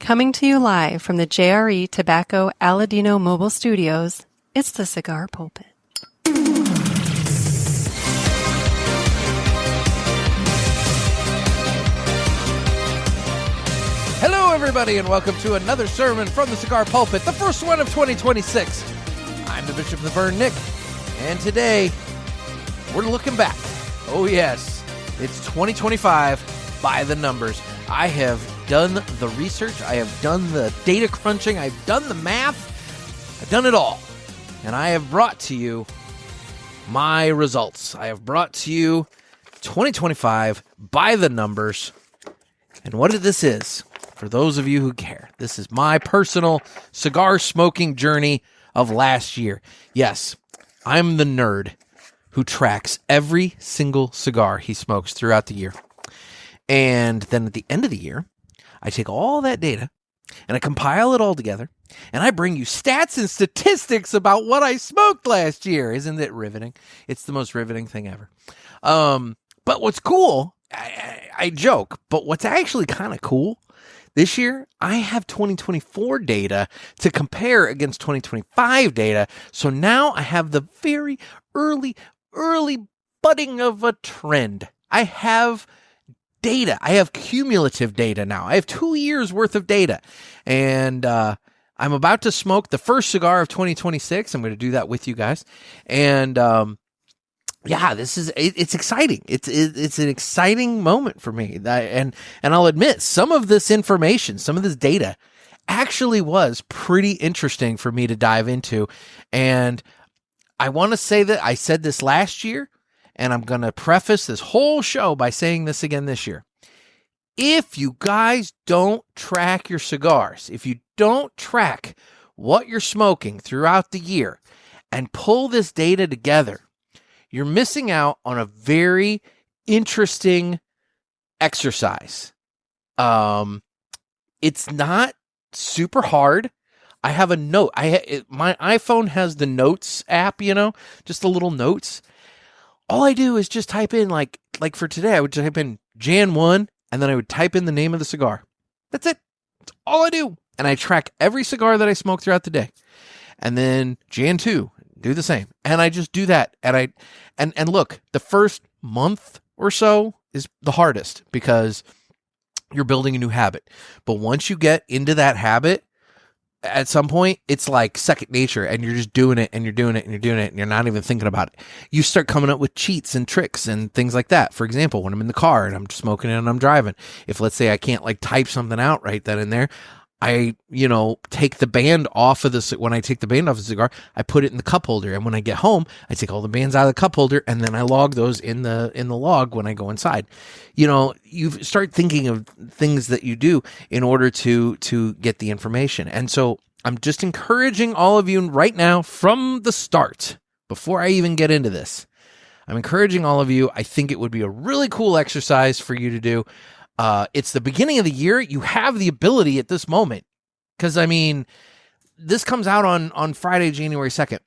Coming to you live from the JRE Tobacco Aladino Mobile Studios, it's the Cigar Pulpit. Hello, everybody, and welcome to another sermon from the Cigar Pulpit, the first one of 2026. I'm the Bishop of the Burn, Nick, and today we're looking back. Oh, yes, it's 2025 by the numbers. I have done the research, I have done the data crunching, I've done the math, I've done it all, and I have brought to you my results. I have brought to you 2025 by the numbers, and what this is, for those of you who care, this is my personal cigar smoking journey of last year. Yes, I'm the nerd who tracks every single cigar he smokes throughout the year. And then at the end of the year, I take all that data and I compile it all together and I bring you stats and statistics about what I smoked last year. Isn't it riveting? It's the most riveting thing ever. But what's cool, I joke, but what's actually kind of cool this year, I have 2024 data to compare against 2025 data. So now I have the very early budding of a trend. I have data. I have cumulative data now. I have 2 years worth of data. And I'm about to smoke the first cigar of 2026. I'm going to do that with you guys. And yeah, it's exciting. It's an exciting moment for me. And I'll admit, some of this information, some of this data actually was pretty interesting for me to dive into. And I want to say that I said this last year, and I'm going to preface this whole show by saying this again this year. If you guys don't track your cigars, if you don't track what you're smoking throughout the year and pull this data together, you're missing out on a very interesting exercise. It's not super hard. I have a note. My iPhone has the Notes app, just the little notes. All I do is just type in, like for today, I would type in Jan 1, and then I would type in the name of the cigar. That's it. That's all I do. And I track every cigar that I smoke throughout the day. And then Jan 2, do the same. And I just do that. And look, the first month or so is the hardest because you're building a new habit. But once you get into that habit, at some point, it's like second nature, and you're just doing it, and you're doing it, and you're doing it, and you're not even thinking about it. You start coming up with cheats and tricks and things like that. For example, when I'm in the car and I'm smoking and I'm driving, if let's say I can't type something out right then and there, I, take the band off of this. When I take the band off of the cigar, I put it in the cup holder. And when I get home, I take all the bands out of the cup holder and then I log those in the log when I go inside. You start thinking of things that you do in order to get the information. And so I'm just encouraging all of you right now from the start, before I even get into this, I'm encouraging all of you. I think it would be a really cool exercise for you to do. It's the beginning of the year. You have the ability at this moment. Because, this comes out on Friday, January 2nd.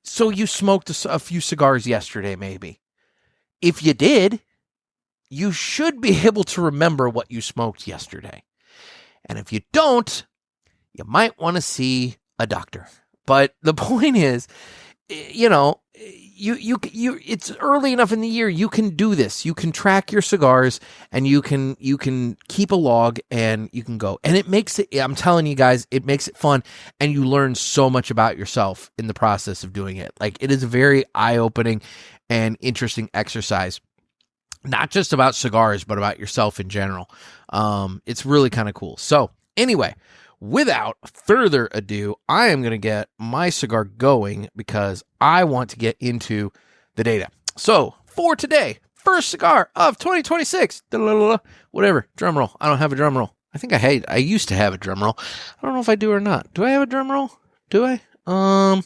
So you smoked a few cigars yesterday, maybe. If you did, you should be able to remember what you smoked yesterday. And if you don't, you might want to see a doctor. But the point is, it's early enough in the year, you can do this. You can track your cigars and you can keep a log and you can go. And it makes it, I'm telling you guys, it makes it fun, and you learn so much about yourself in the process of doing it. It is a very eye-opening and interesting exercise, not just about cigars, but about yourself in general. It's really kind of cool. So anyway, without further ado, I am going to get my cigar going because I want to get into the data. So for today, first cigar of 2026, whatever, drum roll. I don't have a drum roll. I used to have a drum roll. I don't know if I do or not. Do I have a drum roll? Do I? I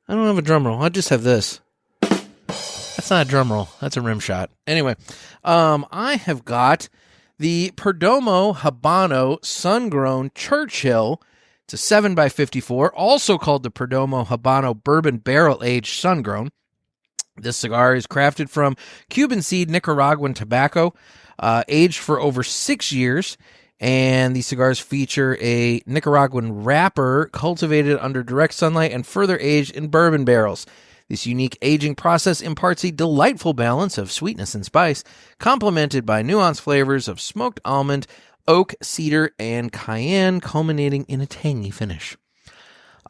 don't have a drum roll. I just have this. That's not a drum roll. That's a rim shot. Anyway, I have got the Perdomo Habano Sun-Grown Churchill. It's a 7x54, also called the Perdomo Habano Bourbon Barrel Aged Sun-Grown. This cigar is crafted from Cuban seed Nicaraguan tobacco. aged for over 6 years. And these cigars feature a Nicaraguan wrapper cultivated under direct sunlight and further aged in bourbon barrels. This unique aging process imparts a delightful balance of sweetness and spice, complemented by nuanced flavors of smoked almond, oak, cedar, and cayenne, culminating in a tangy finish.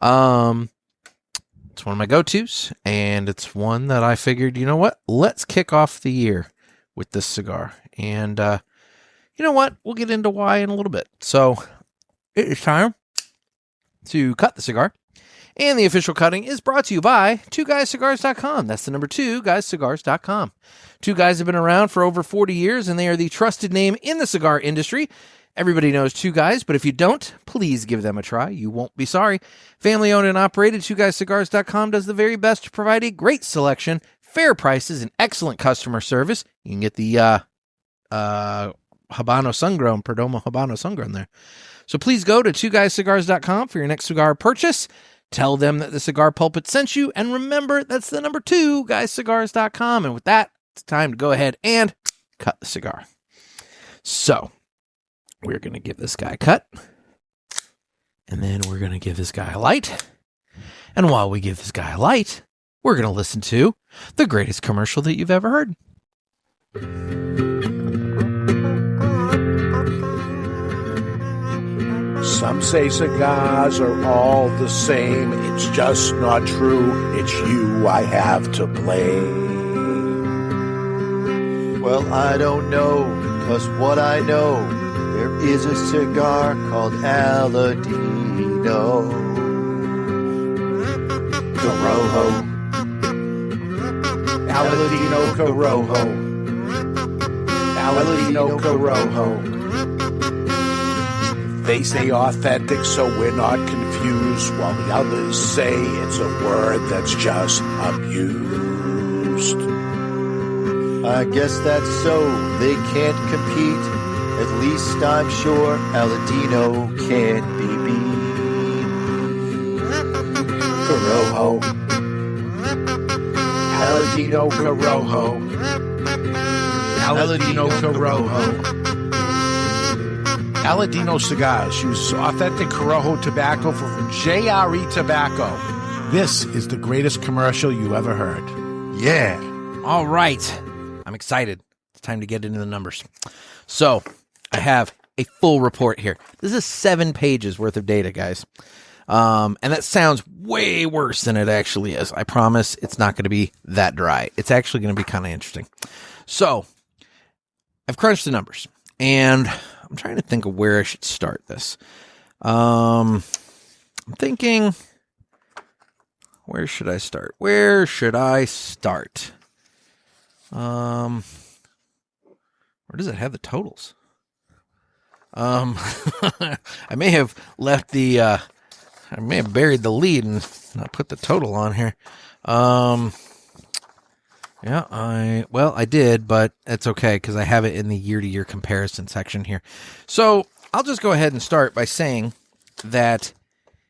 It's one of my go-tos, and it's one that I figured, you know what? Let's kick off the year with this cigar. And you know what? We'll get into why in a little bit. So it is time to cut the cigar. And the official cutting is brought to you by 2guyscigars.com. That's the number 2guyscigars.com. Two Guys have been around for over 40 years, and they are the trusted name in the cigar industry. Everybody knows Two Guys, but if you don't, please give them a try. You won't be sorry. Family owned and operated, 2guyscigars.com does the very best to provide a great selection, fair prices, and excellent customer service. You can get the Habano Sungrown, Perdomo Habano Sungrown there. So please go to 2guyscigars.com for your next cigar purchase. Tell them that the Cigar Pulpit sent you, and remember, that's the number 2guyscigars.com. And with that, it's time to go ahead and cut the cigar. So we're going to give this guy a cut, and then we're going to give this guy a light. And while we give this guy a light, we're going to listen to the greatest commercial that you've ever heard. Some say cigars are all the same. It's just not true. It's you I have to blame. Well, I don't know, 'cause what I know, there is a cigar called Aladino Corojo. Aladino Corojo. Aladino Corojo. They say authentic, so we're not confused, while the others say it's a word that's just abused. I guess that's so. They can't compete. At least I'm sure Aladino can't be beat. Corojo. Aladino Corojo. Aladino Corojo. Aladino Cigars uses authentic Corojo tobacco from JRE Tobacco. This is the greatest commercial you ever heard. Yeah. All right. I'm excited. It's time to get into the numbers. So I have a full report here. This is 7 pages worth of data, guys. And that sounds way worse than it actually is. I promise it's not going to be that dry. It's actually going to be kind of interesting. So I've crunched the numbers, and I'm trying to think of where I should start this. I'm thinking, where should I start? Where does it have the totals? I may have left the, I may have buried the lead and not put the total on here. Yeah, I did, but it's okay because I have it in the year-to-year comparison section here. So I'll just go ahead and start by saying that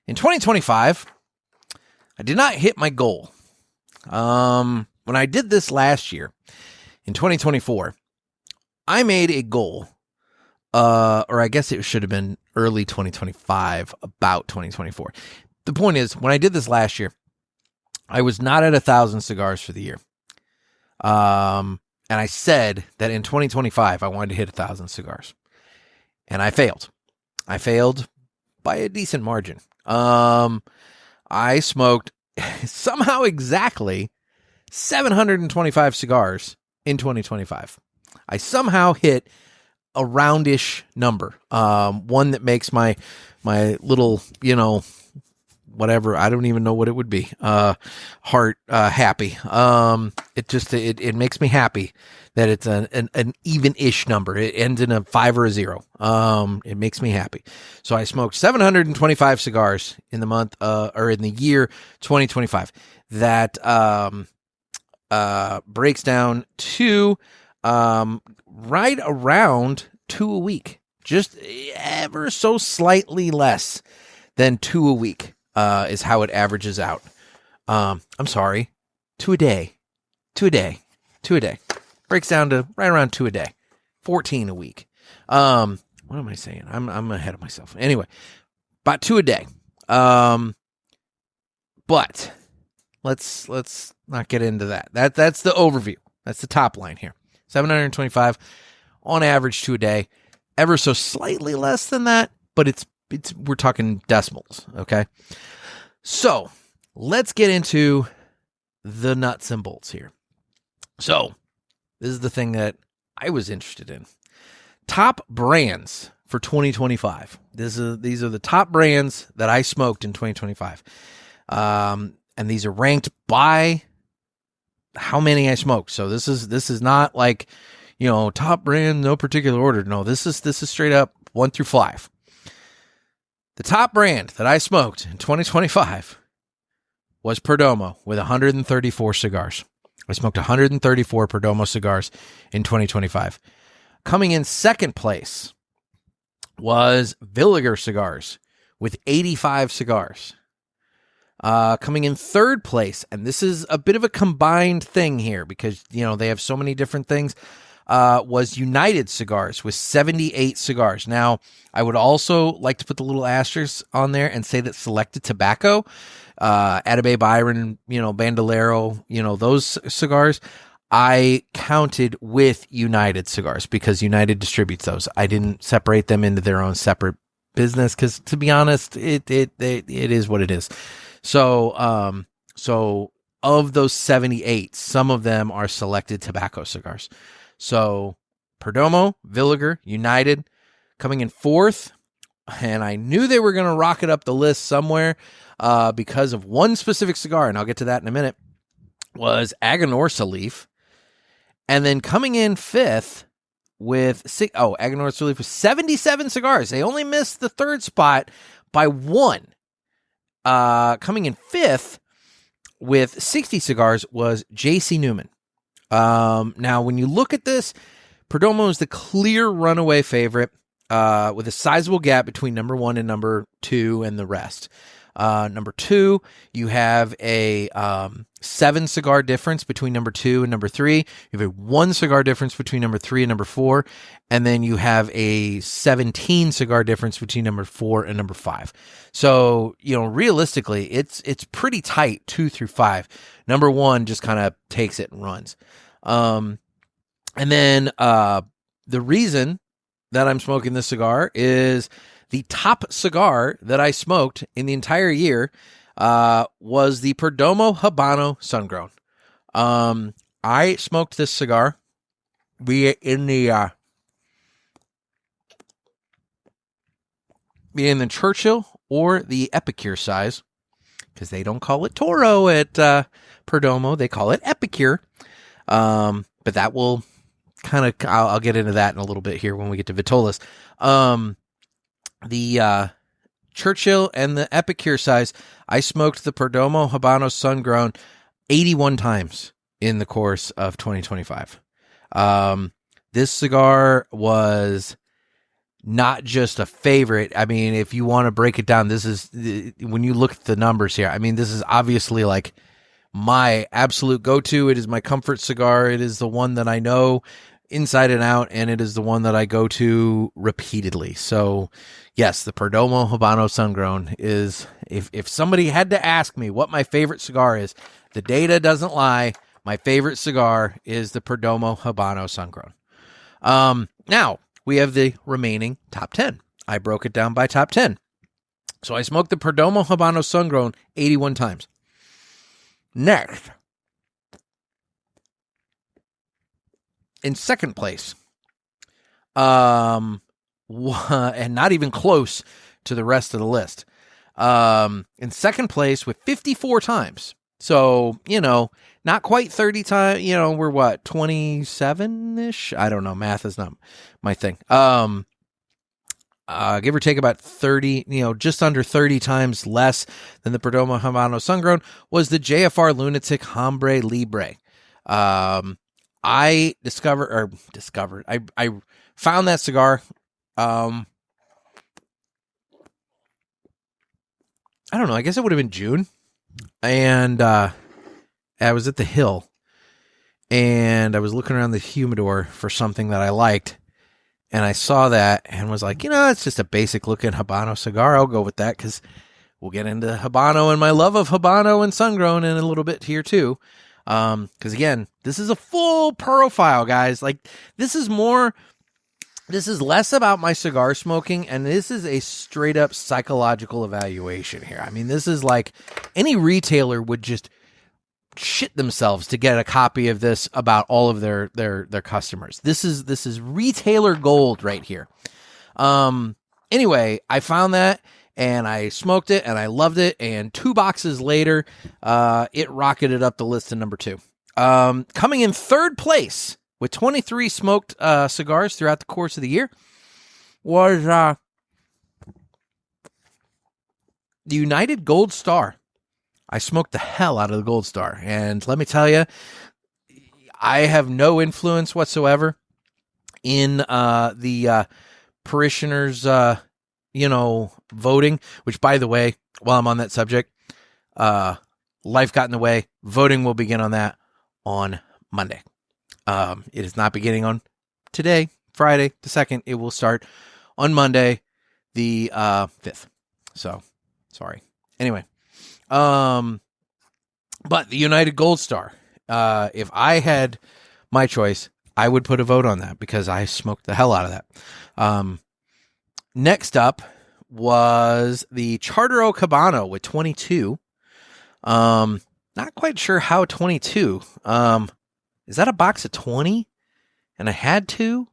in 2025, I did not hit my goal. When I did this last year, in 2024, I made a goal, or I guess it should have been early 2025, about 2024. The point is, when I did this last year, I was not at 1,000 cigars for the year. And I said that in 2025, I wanted to hit 1,000 cigars, and I failed. I failed by a decent margin. I smoked somehow exactly 725 cigars in 2025. I somehow hit a roundish number. One that makes my little, whatever, I don't even know what it would be, heart happy. It makes me happy that it's an even-ish number. It ends in a 5 or a 0. It makes me happy. So I smoked 725 cigars in the month, or in the year 2025. That breaks down to right around 2 a week, just ever so slightly less than 2 a week. Is how it averages out. I'm sorry, 2 a day. Breaks down to right around 2 a day. 14 a week. What am I saying? I'm ahead of myself. Anyway, about 2 a day. But let's not get into that. That's the overview. That's the top line here. 725 on average 2 a day. Ever so slightly less than that, but it's we're talking decimals, okay? So, let's get into the nuts and bolts here. So, this is the thing that I was interested in. Top brands for 2025. These are the top brands that I smoked in 2025. And these are ranked by how many I smoked. So this is not like, top brand, no particular order. No, this is straight up 1 through 5. The top brand that I smoked in 2025 was Perdomo with 134 cigars. I smoked 134 Perdomo cigars in 2025. Coming in second place was Villiger Cigars with 85 cigars. Coming in third place, and this is a bit of a combined thing here because, they have so many different things, was United Cigars with 78 cigars. Now, I would also like to put the little asterisk on there and say that Selected Tobacco, Atabey Byron, Bandolero, those cigars, I counted with United Cigars because United distributes those. I didn't separate them into their own separate business because, to be honest, it is what it is. So of those 78, some of them are Selected Tobacco cigars. So Perdomo, Villiger, United coming in fourth, and I knew they were going to rocket up the list somewhere because of one specific cigar, and I'll get to that in a minute, was Aganorsa Leaf. And then coming in fifth with Aganorsa Leaf with 77 cigars. They only missed the third spot by 1. Coming in fifth with 60 cigars was J.C. Newman. Now, when you look at this, Perdomo is the clear runaway favorite with a sizable gap between number 1 and number 2 and the rest. Number 2, you have a 7 cigar difference between number 2 and number 3. You have a 1 cigar difference between number 3 and number 4. And then you have a 17 cigar difference between number 4 and number 5. So, realistically, it's pretty tight 2 through 5. Number 1 just kind of takes it and runs. And then the reason that I'm smoking this cigar is the top cigar that I smoked in the entire year was the Perdomo Habano Sungrown. I smoked this cigar in the Churchill or the Epicure size, because they don't call it Toro at Perdomo. They call it Epicure. But that will kind of, I'll get into that in a little bit here when we get to vitolas. The Churchill and the Epicure size, I smoked the Perdomo Habano Sungrown 81 times in the course of 2025. This cigar was not just a favorite. I mean, if you want to break it down, this is, when you look at the numbers here, I mean, this is obviously like my absolute go-to. It is my comfort cigar. It is the one that I know inside and out, and it is the one that I go to repeatedly. So yes, the Perdomo Habano Sungrown is, if somebody had to ask me what my favorite cigar is, the data doesn't lie. My favorite cigar is the Perdomo Habano Sungrown. Now we have the remaining top 10. I broke it down by top 10. So I smoked the Perdomo Habano Sungrown 81 times. Next, in second place, and not even close to the rest of the list, in second place with 54 times. So, not quite 30 times, we're what, 27-ish? I don't know. Math is not my thing. Give or take about 30, just under 30 times less than the Perdomo Habano Sungrown was the JFR Lunatic Hombre Libre. I I found that cigar. I don't know. I guess it would have been June. And I was at the Hill. And I was looking around the humidor for something that I liked. and I saw that and was like, it's just a basic looking Habano cigar. I'll go with that because we'll get into Habano and my love of Habano and sun-grown in a little bit here too. Because again, this is a full profile, guys. Like, this is less about my cigar smoking, and this is a straight up psychological evaluation here. I mean, this is like any retailer would just shit themselves to get a copy of this about all of their customers. This is retailer gold right here. Anyway, I found that and I smoked it and I loved it. And 2 boxes later, it rocketed up the list to number 2. Coming in 3rd place with 23 smoked cigars throughout the course of the year was the United Gold Star. I smoked the hell out of the Gold Star. And let me tell you, I have no influence whatsoever in the parishioners, voting, which, by the way, while I'm on that subject, life got in the way. Voting will begin on that on Monday. It is not beginning on today, Friday the 2nd. It will start on Monday, the 5th. So, sorry. Anyway. But the United Gold Star, if I had my choice, I would put a vote on that because I smoked the hell out of that. Next up was the Charter Oak Habano with 22. Not quite sure how 22. Is that a box of 20 and I had 2?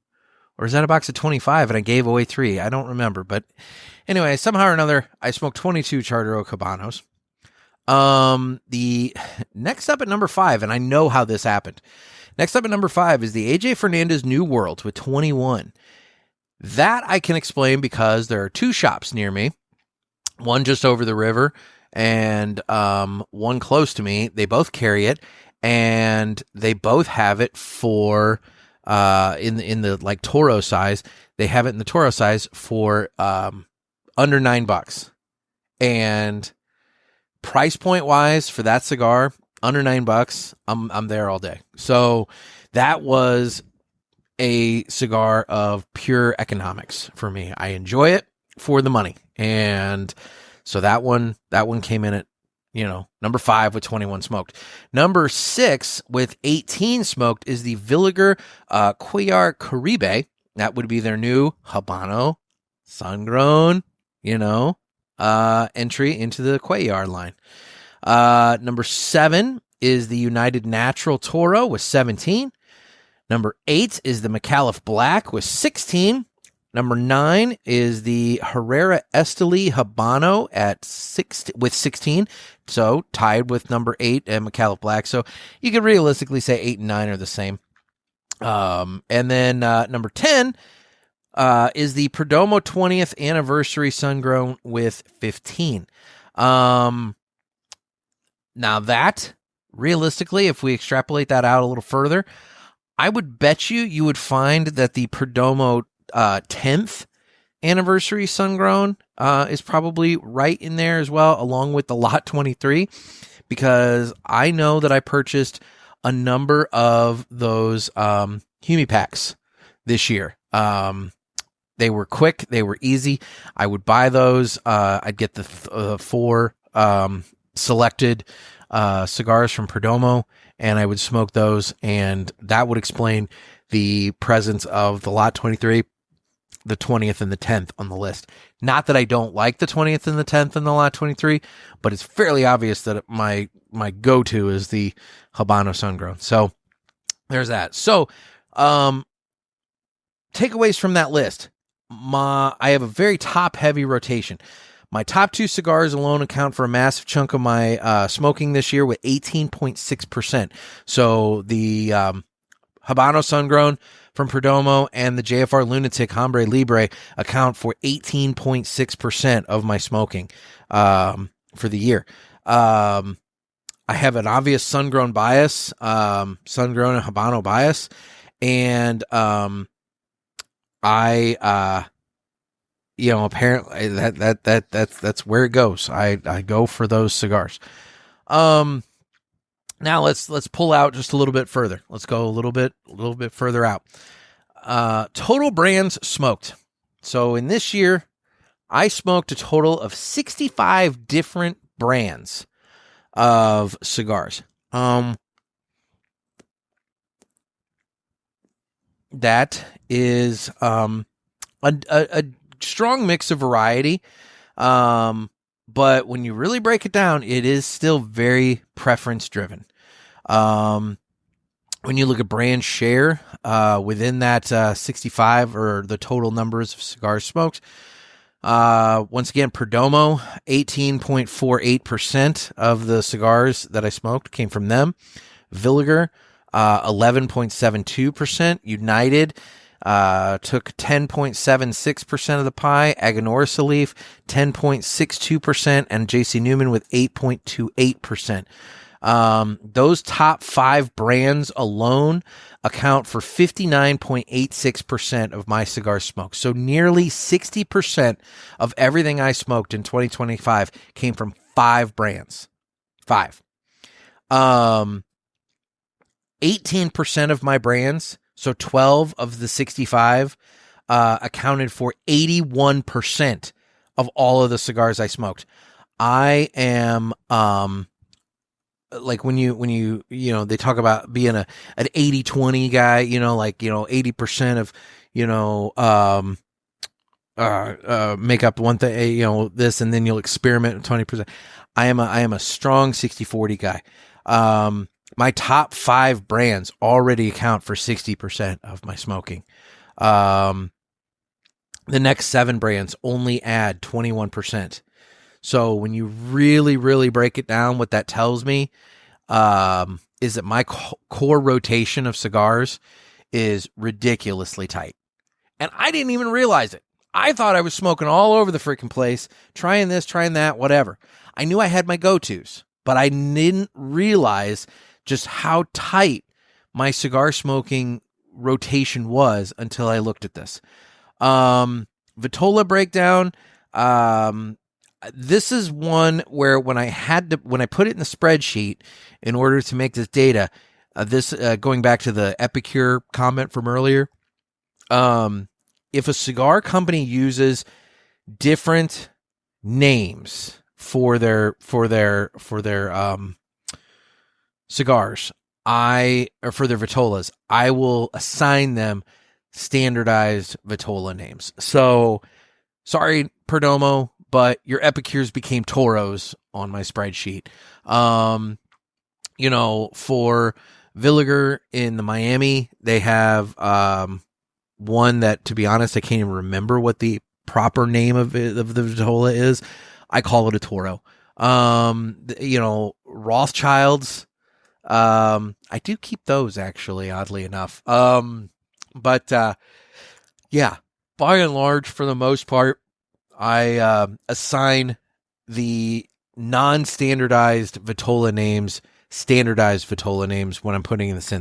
Or is that a box of 25 and I gave away 3? I don't remember. But anyway, somehow or another, I smoked 22 Charter Oak Habanos. The next up at number 5, and I know how this happened. Next up at number 5 is the AJ Fernandez New World with 21. That I can explain because there are 2 shops near me, one just over the river and one close to me. They both carry it, and they both have it for in the like Toro size. They have it in the Toro size for under $9, and price point wise for that cigar, under $9, I'm there all day. So that was a cigar of pure economics for me. I enjoy it for the money. And so that one came in at, number 5 with 21 smoked. Number 6 with 18 smoked is the Villiger Cuellar Caribe. That would be their new Habano sun-grown, entry into the Cuellar line. Number 7 is the United Natural Toro with 17. Number 8 is the McAuliffe Black with 16. Number 9 is the Herrera Esteli Habano with 16. So tied with number 8 and McAuliffe Black. So you could realistically say 8 and 9 are the same. And then number 10 is the Perdomo 20th Anniversary Sun-Grown with 15. Now that, realistically, if we extrapolate that out a little further, I would bet you would find that the Perdomo 10th Anniversary Sun-Grown is probably right in there as well, along with the Lot 23, because I know that I purchased a number of those Humi packs this year. They were quick. They were easy. I would buy those. I'd get the 4 selected cigars from Perdomo, and I would smoke those, and that would explain the presence of the Lot 23, the 20th, and the 10th on the list. Not that I don't like the 20th and the 10th and the Lot 23, but it's fairly obvious that my go-to is the Habano Sun-Grown. So there's that. So takeaways from that list. I have a very top-heavy rotation. My top 2 cigars alone account for a massive chunk of my smoking this year with 18.6%. So the Habano Sun-Grown from Perdomo and the JFR Lunatic Hombre Libre account for 18.6% of my smoking for the year. I have an obvious sun-grown bias, sun-grown and Habano bias, and apparently that's where it goes. I go for those cigars. Now let's pull out just a little bit further. Let's go a little bit further out. total brands smoked. So in this year, I smoked a total of 65 different brands of cigars. That is a strong mix of variety. But when you really break it down, it is still very preference driven. When you look at brand share within that 65 or the total numbers of cigars smoked, once again, Perdomo, 18.48% of the cigars that I smoked came from them. Villiger, 11.72%. United took 10.76% of the pie. Aganorsa Leaf, 10.62%. And JC Newman with 8.28%. Those top 5 brands alone account for 59.86% of my cigar smoke. So nearly 60% of everything I smoked in 2025 came from 5 brands. 5. 18% of my brands, so 12 of the 65, accounted for 81% of all of the cigars I smoked. I am, like when you they talk about being an 80-20 guy, 80% of, make up one thing, this, and then you'll experiment with 20%. I am a strong 60-40 guy. My top 5 brands already account for 60% of my smoking. The next 7 brands only add 21%. So when you really, really break it down, what that tells me is that my core rotation of cigars is ridiculously tight. And I didn't even realize it. I thought I was smoking all over the freaking place, trying this, trying that, whatever. I knew I had my go-tos, but I didn't realize just how tight my cigar smoking rotation was until I looked at this. Vitola breakdown. This is one where when I put it in the spreadsheet in order to make this data, going back to the Epicure comment from earlier, if a cigar company uses different names for their cigars, or for their vitolas, I will assign them standardized vitola names. So, sorry, Perdomo, but your Epicures became Toros on my spreadsheet. For Villiger in the Miami, they have one that, to be honest, I can't even remember what the proper name of the vitola is. I call it a Toro. Rothschilds, I do keep those, actually, oddly enough. But yeah, by and large, for the most part, I assign the non-standardized vitola names standardized vitola names when I'm putting this.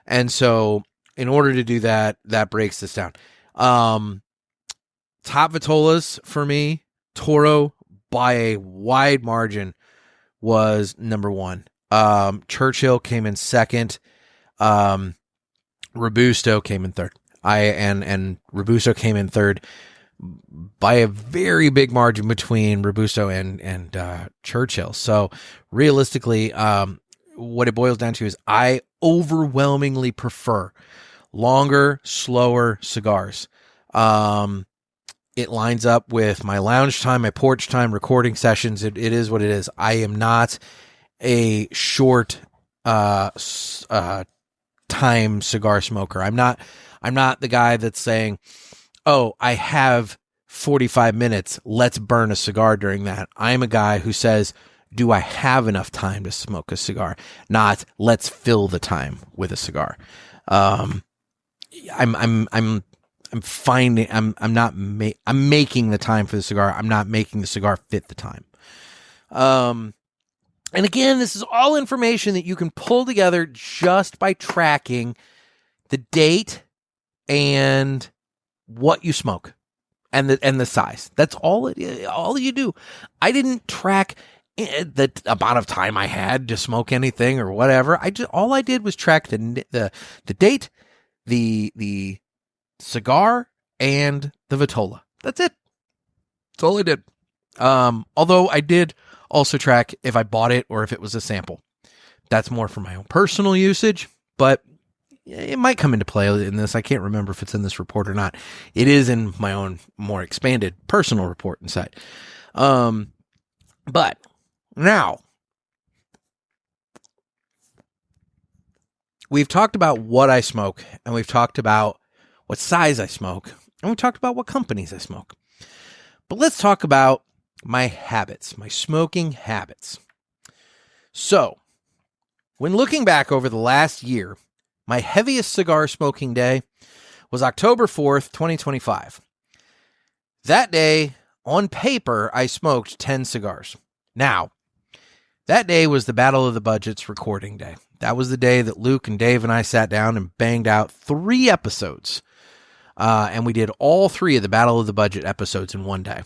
And so in order to do that, that breaks this down. Top vitolas for me, Toro by a wide margin was number 1. Churchill came in second. Robusto came in third. And Robusto came in third by a very big margin between Robusto and Churchill. So realistically, what it boils down to is I overwhelmingly prefer longer, slower cigars. It lines up with my lounge time, my porch time, recording sessions. It is what it is. I am not a short time cigar smoker. I'm not the guy that's saying, oh, I have 45 minutes. Let's burn a cigar during that. I'm a guy who says, do I have enough time to smoke a cigar? Not let's fill the time with a cigar. I'm making the time for the cigar. I'm not making the cigar fit the time. And again, this is all information that you can pull together just by tracking the date and what you smoke and the size. That's all you do. I didn't track the amount of time I had to smoke anything or whatever. All I did was track the date, the Cigar and the Vitola. That's it. That's all I did. Although I did also track if I bought it or if it was a sample. That's more for my own personal usage, but it might come into play in this. I can't remember if it's in this report or not. It is in my own more expanded personal report inside. But now we've talked about what I smoke, and we've talked about what size I smoke, and we've talked about what companies I smoke. But let's talk about my habits, my smoking habits. So, when looking back over the last year, my heaviest cigar smoking day was October 4th, 2025. That day, on paper, I smoked 10 cigars. Now, that day was the Battle of the Budgets recording day. That was the day that Luke and Dave and I sat down and banged out 3 episodes. And we did all 3 of the Battle of the Budget episodes in one day.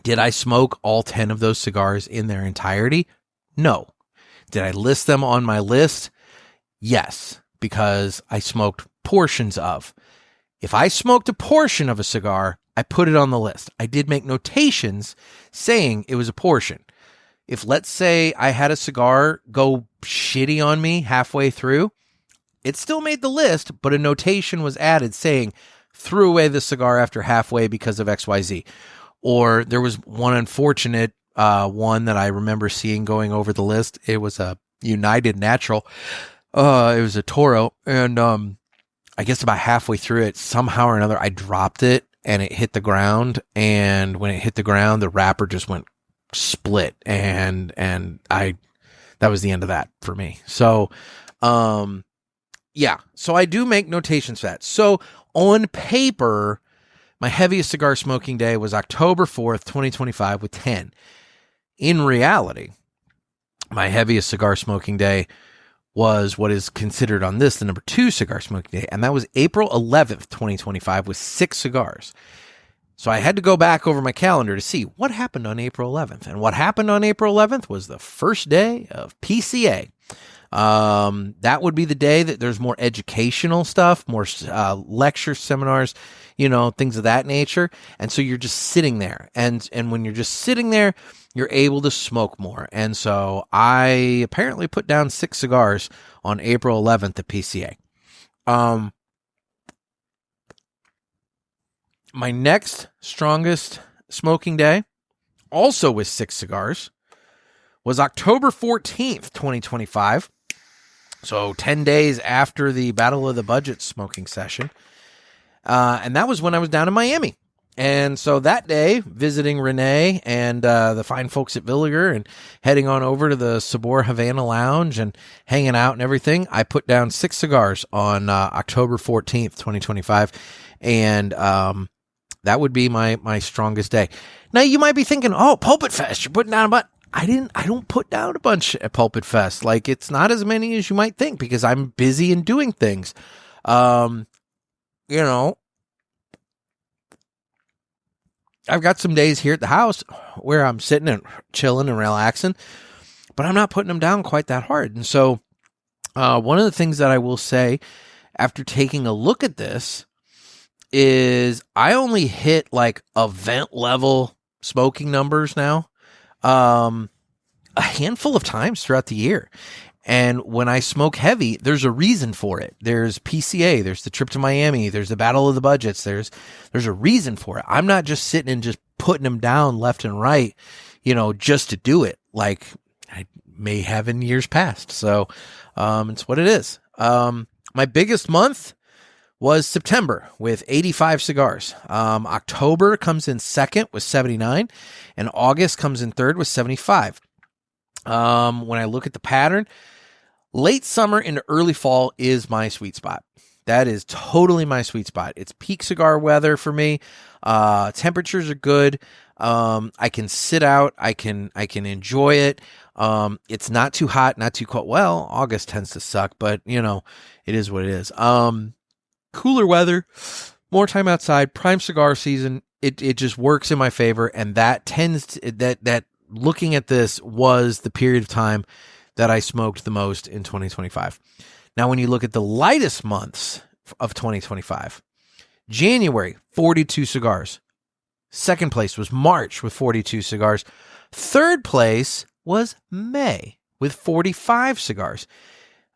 Did I smoke all 10 of those cigars in their entirety? No. Did I list them on my list? Yes, because I smoked portions of. If I smoked a portion of a cigar, I put it on the list. I did make notations saying it was a portion. If, let's say, I had a cigar go shitty on me halfway through, it still made the list, but a notation was added saying, threw away the cigar after halfway because of XYZ. Or there was one unfortunate one that I remember seeing going over the list. It was a United Natural. It was a Toro. And I guess about halfway through it, somehow or another, I dropped it and it hit the ground. And when it hit the ground, the wrapper just went split. And that was the end of that for me. So, yeah. So I do make notations for that. So on paper, my heaviest cigar smoking day was October 4th, 2025 with 10. In reality, my heaviest cigar smoking day was what is considered on this the number 2 cigar smoking day, and that was April 11th, 2025 with 6 cigars. So I had to go back over my calendar to see what happened on April 11th. And what happened on April 11th was the first day of PCA. That would be the day that there's more educational stuff, more lecture seminars, things of that nature. And so you're just sitting there. And when you're just sitting there, you're able to smoke more. And so I apparently put down 6 cigars on April 11th at PCA. My next strongest smoking day, also with 6 cigars, was October 14th, 2025. So 10 days after the Battle of the Budget smoking session. And that was when I was down in Miami. And so that day, visiting Renee and the fine folks at Villiger and heading on over to the Sabor Havana Lounge and hanging out and everything, I put down 6 cigars on October 14th, 2025. And that would be my strongest day. Now, you might be thinking, oh, Pulpit Fest, you're putting down a bunch. I don't put down a bunch at Pulpit Fest. Like, it's not as many as you might think because I'm busy and doing things. I've got some days here at the house where I'm sitting and chilling and relaxing, but I'm not putting them down quite that hard. And so, one of the things that I will say after taking a look at this is I only hit like event level smoking numbers now, a handful of times throughout the year. And when I smoke heavy, there's a reason for it. There's PCA, there's the trip to Miami, there's the Battle of the Budgets, there's a reason for it. I'm not just sitting and just putting them down left and right, just to do it like I may have in years past. So, it's what it is. My biggest month was September with 85 cigars. October comes in second with 79 and August comes in third with 75. When I look at the pattern, late summer into early fall is my sweet spot. That is totally my sweet spot. It's peak cigar weather for me. Temperatures are good. I can sit out. I can enjoy it. It's not too hot, not too cold. Well, August tends to suck, but it is what it is. Cooler weather, more time outside, prime cigar season. It just works in my favor. And that tends to, that looking at this was the period of time that I smoked the most in 2025. Now, when you look at the lightest months of 2025, January, 42 cigars. Second place was March with 42 cigars. Third place was May with 45 cigars.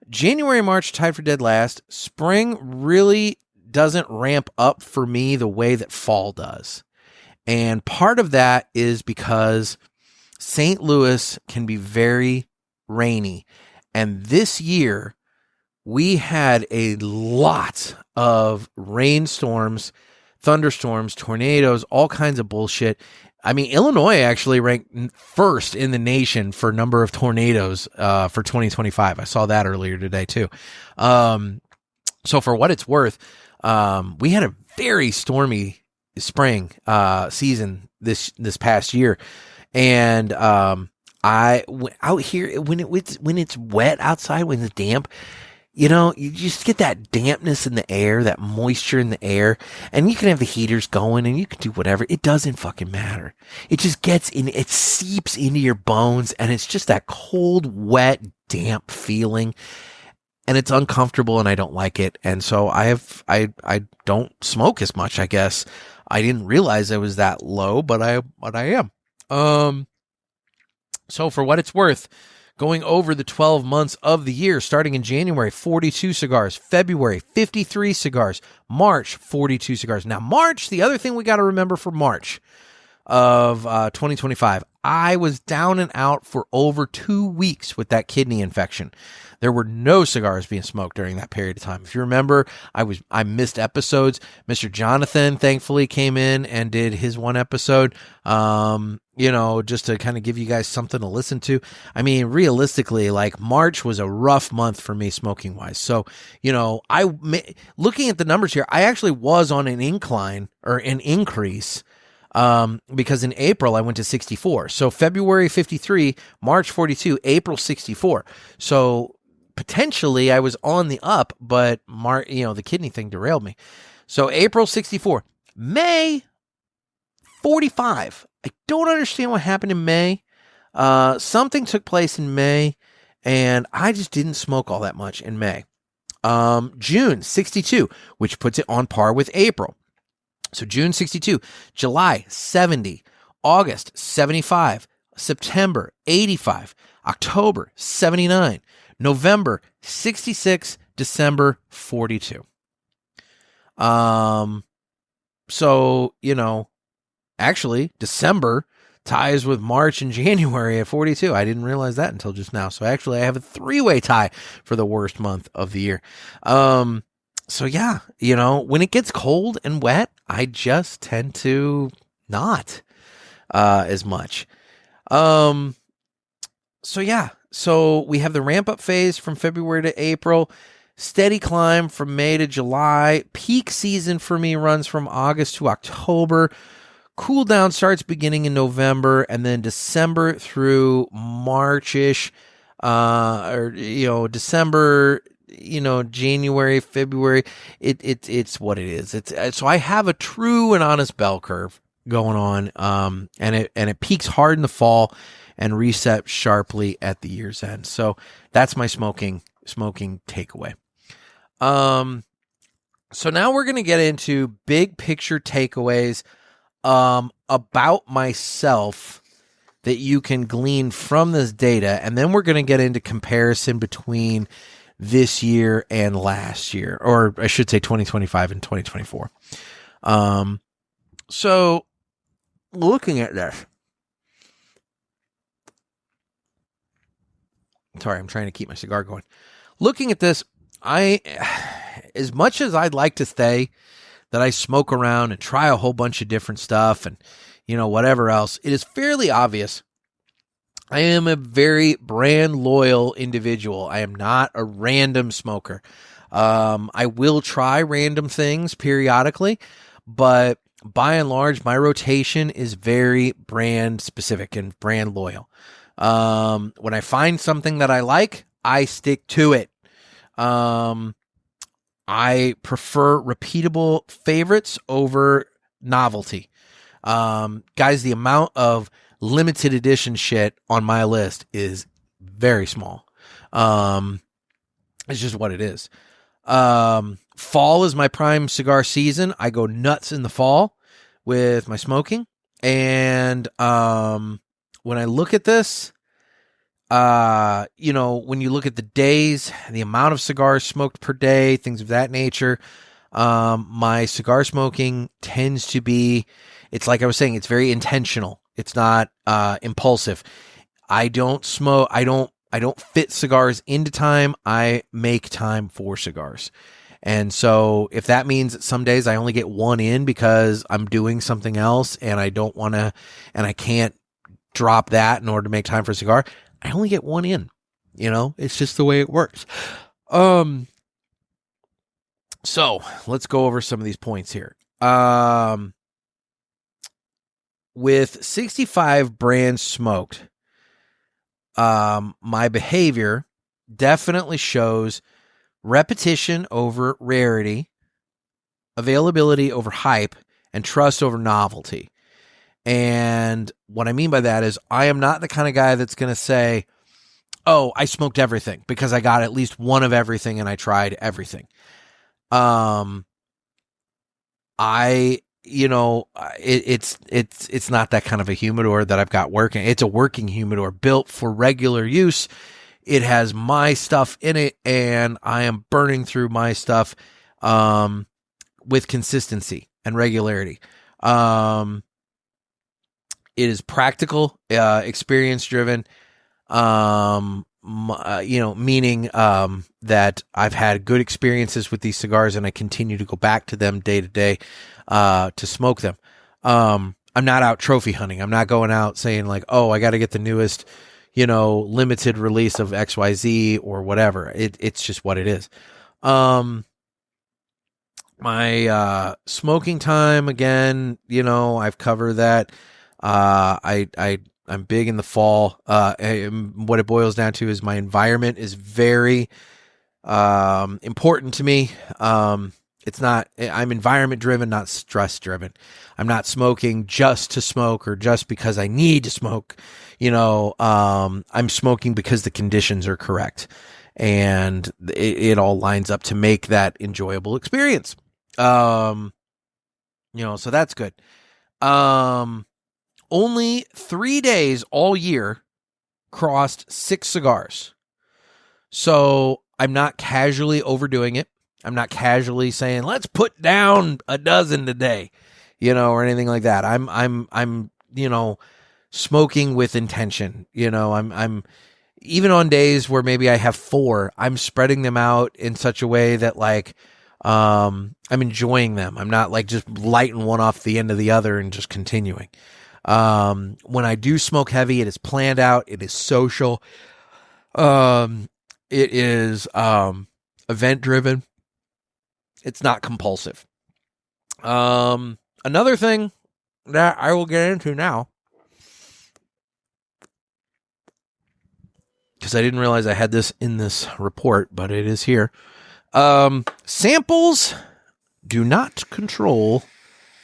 January and March tied for dead last. Spring really doesn't ramp up for me the way that fall does. And part of that is because St. Louis can be very rainy. And this year, we had a lot of rainstorms, thunderstorms, tornadoes, all kinds of bullshit. I mean, Illinois actually ranked first in the nation for number of tornadoes for 2025. I saw that earlier today, too. So for what it's worth, we had a very stormy spring season this past year. And out here, when it's wet outside, when it's damp, you know, you just get that dampness in the air, that moisture in the air, and you can have the heaters going and you can do whatever. It doesn't fucking matter. It just gets in, it seeps into your bones, and it's just that cold, wet, damp feeling, and it's uncomfortable, and I don't like it. And so I don't smoke as much, I guess. I didn't realize I was that low, but I am. So for what it's worth, going over the 12 months of the year, starting in January, 42 cigars, February, 53 cigars, March, 42 cigars. Now, March, the other thing we got to remember for March of 2025, I was down and out for over 2 weeks with that kidney infection. There were no cigars being smoked during that period of time. If you remember, I missed episodes. Mr. Jonathan thankfully came in and did his one episode, just to kind of give you guys something to listen to. I mean, realistically, like March was a rough month for me smoking wise. So, looking at the numbers here, I actually was on an incline or an increase. Because in April I went to 64. So February 53, March 42, April 64. So potentially I was on the up, but the kidney thing derailed me. So April 64, May 45. I don't understand what happened in May. Something took place in May, and I just didn't smoke all that much in May. June 62, which puts it on par with April. So June 62, July 70, August 75, September 85, October 79, November 66, December 42. Actually December ties with March and January at 42. I didn't realize that until just now. So actually I have a 3-way tie for the worst month of the year. So yeah, when it gets cold and wet, I just tend to not as much. So we have the ramp up phase from February to April, steady climb from May to July. Peak season for me runs from August to October. Cool down starts beginning in November, and then December through March-ish, December, January, February, it's what it is. So I have a true and honest bell curve going on, and it peaks hard in the fall and resets sharply at the year's end. So that's my smoking takeaway. So now we're going to get into big picture takeaways about myself that you can glean from this data, and then we're going to get into comparison between this year and last year, or I should say 2025 and 2024. So looking at this, sorry, I'm trying to keep my cigar going. Looking at this, as much as I'd like to say that I smoke around and try a whole bunch of different stuff and, whatever else, it is fairly obvious I am a very brand loyal individual. I am not a random smoker. I will try random things periodically, but by and large, my rotation is very brand specific and brand loyal. When I find something that I like, I stick to it. I prefer repeatable favorites over novelty. Guys, the amount of limited edition shit on my list is very small. It's just what it is. Fall is my prime cigar season. I go nuts in the fall with my smoking. And when I look at this, when you look at the days, the amount of cigars smoked per day, things of that nature, my cigar smoking tends to be, it's like I was saying, it's very intentional. It's not impulsive. I don't smoke. I don't fit cigars into time. I make time for cigars. And so if that means that some days I only get one in because I'm doing something else and I don't want to, and I can't drop that in order to make time for a cigar, I only get one in. It's just the way it works. So let's go over some of these points here. With 65 brands smoked, my behavior definitely shows repetition over rarity, availability over hype, and trust over novelty. And what I mean by that is I am not the kind of guy that's going to say, oh, I smoked everything because I got at least one of everything and I tried everything. It's not that kind of a humidor that I've got working. It's a working humidor built for regular use. It has my stuff in it, and I am burning through my stuff with consistency and regularity. It is practical, experience-driven, meaning that I've had good experiences with these cigars, and I continue to go back to them day to day to smoke them. I'm not out trophy hunting. I'm not going out saying like, oh, I got to get the newest limited release of XYZ or whatever. It's just what it is. My smoking time, again, I've covered that. I'm big in the fall. What it boils down to is my environment is very important to me. I'm environment driven, not stress driven. I'm not smoking just to smoke or just because I need to smoke. I'm smoking because the conditions are correct, and it all lines up to make that enjoyable experience. So that's good. Only 3 days all year crossed 6 cigars. So I'm not casually overdoing it. I'm not casually saying, let's put down a dozen today, or anything like that. I'm smoking with intention. I'm even on days where maybe I have 4, I'm spreading them out in such a way that I'm enjoying them. I'm not like just lighting one off the end of the other and just continuing. When I do smoke heavy, it is planned out. It is social. It is, event driven. It's not compulsive. Another thing that I will get into now, because I didn't realize I had this in this report, but it is here. Samples do not control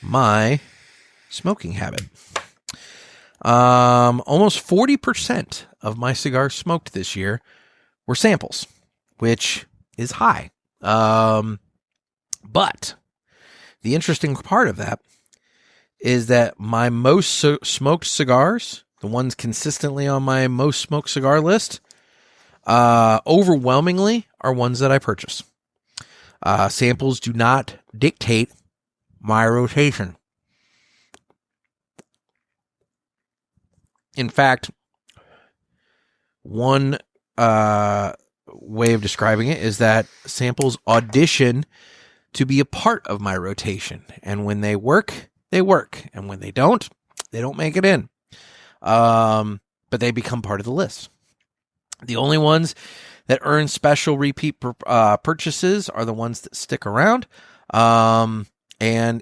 my smoking habit. Almost 40% of my cigars smoked this year were samples, which is high. But the interesting part of that is that my most smoked cigars, the ones consistently on my most smoked cigar list, overwhelmingly are ones that I purchase. Samples do not dictate my rotation. In fact, one way of describing it is that samples audition to be a part of my rotation. And when they work, they work. And when they don't make it in. But they become part of the list. The only ones that earn special repeat purchases are the ones that stick around. And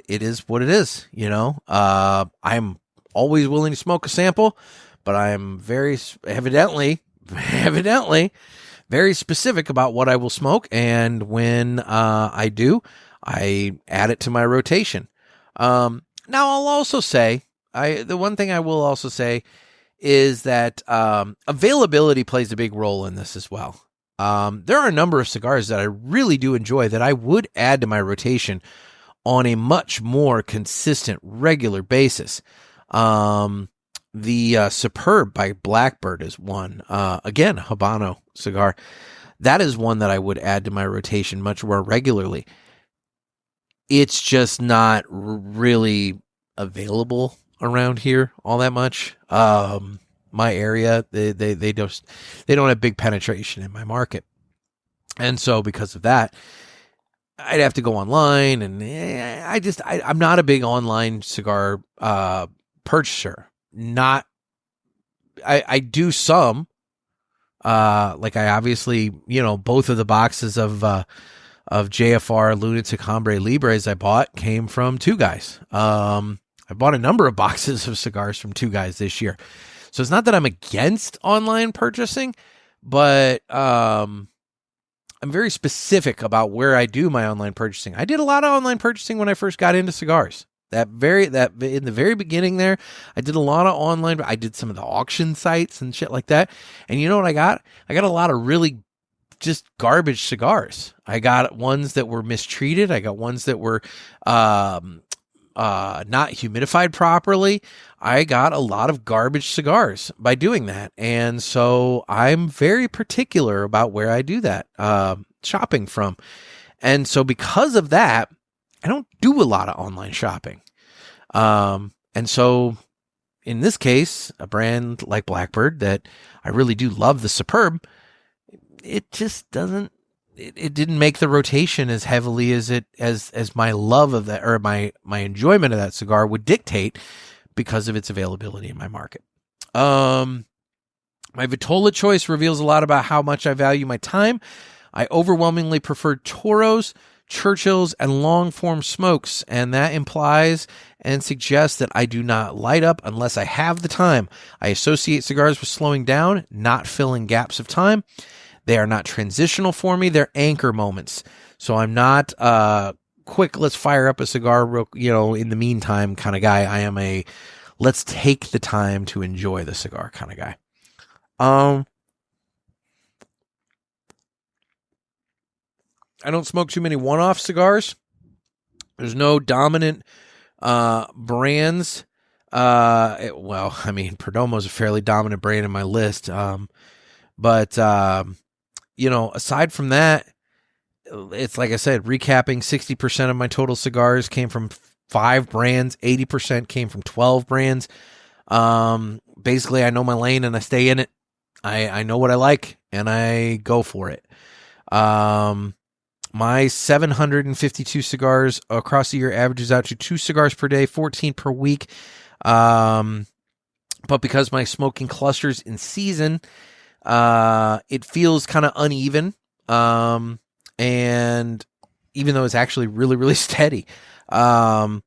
it is what it is. I'm always willing to smoke a sample, but I'm very evidently very specific about what I will smoke. And when I do, I add it to my rotation. Now I'll also say, the one thing I will also say is that availability plays a big role in this as well. There are a number of cigars that I really do enjoy that I would add to my rotation on a much more consistent, regular basis. The Superb by Blackbird is one. Again, Habano cigar. That is one that I would add to my rotation much more regularly. It's just not really available around here all that much. My area, they don't have big penetration in my market. And so because of that, I'd have to go online, and I'm not a big online cigar purchaser. I do some, like I obviously, both of the boxes of JFR Lunatic Hombre Libres I bought came from Two Guys. I bought a number of boxes of cigars from Two Guys this year. So it's not that I'm against online purchasing, but I'm very specific about where I do my online purchasing. I did a lot of online purchasing when I first got into cigars. That in the very beginning there, I did a lot of online. I did some of the auction sites and shit like that. And you know what I got? I got a lot of really just garbage cigars. I got ones that were mistreated. I got ones that were not humidified properly. I got a lot of garbage cigars by doing that. And so I'm very particular about where I do that shopping from. And so because of that, I don't do a lot of online shopping. And so in this case, a brand like Blackbird that I really do love, the Superb, it just doesn't, it didn't make the rotation as heavily as my love of that, or my enjoyment of that cigar would dictate, because of its availability in my market. My Vitola choice reveals a lot about how much I value my time. I overwhelmingly prefer Toros, Churchills, and long-form smokes, and that implies and suggests that I do not light up unless I have the time. I associate cigars with slowing down, not filling gaps of time. They are not transitional for me. They're anchor moments. So I'm not quick, let's fire up a cigar real, in the meantime kind of guy. I am a let's take the time to enjoy the cigar kind of guy. I don't smoke too many one-off cigars. There's no dominant brands. Perdomo's a fairly dominant brand in my list. But aside from that, it's like I said, recapping, 60% of my total cigars came from 5 brands. 80% came from 12 brands. Basically, I know my lane and I stay in it. I know what I like and I go for it. My 752 cigars across the year averages out to 2 cigars per day, 14 per week. But because my smoking clusters in season, it feels kind of uneven. And even though it's actually really, really steady, it's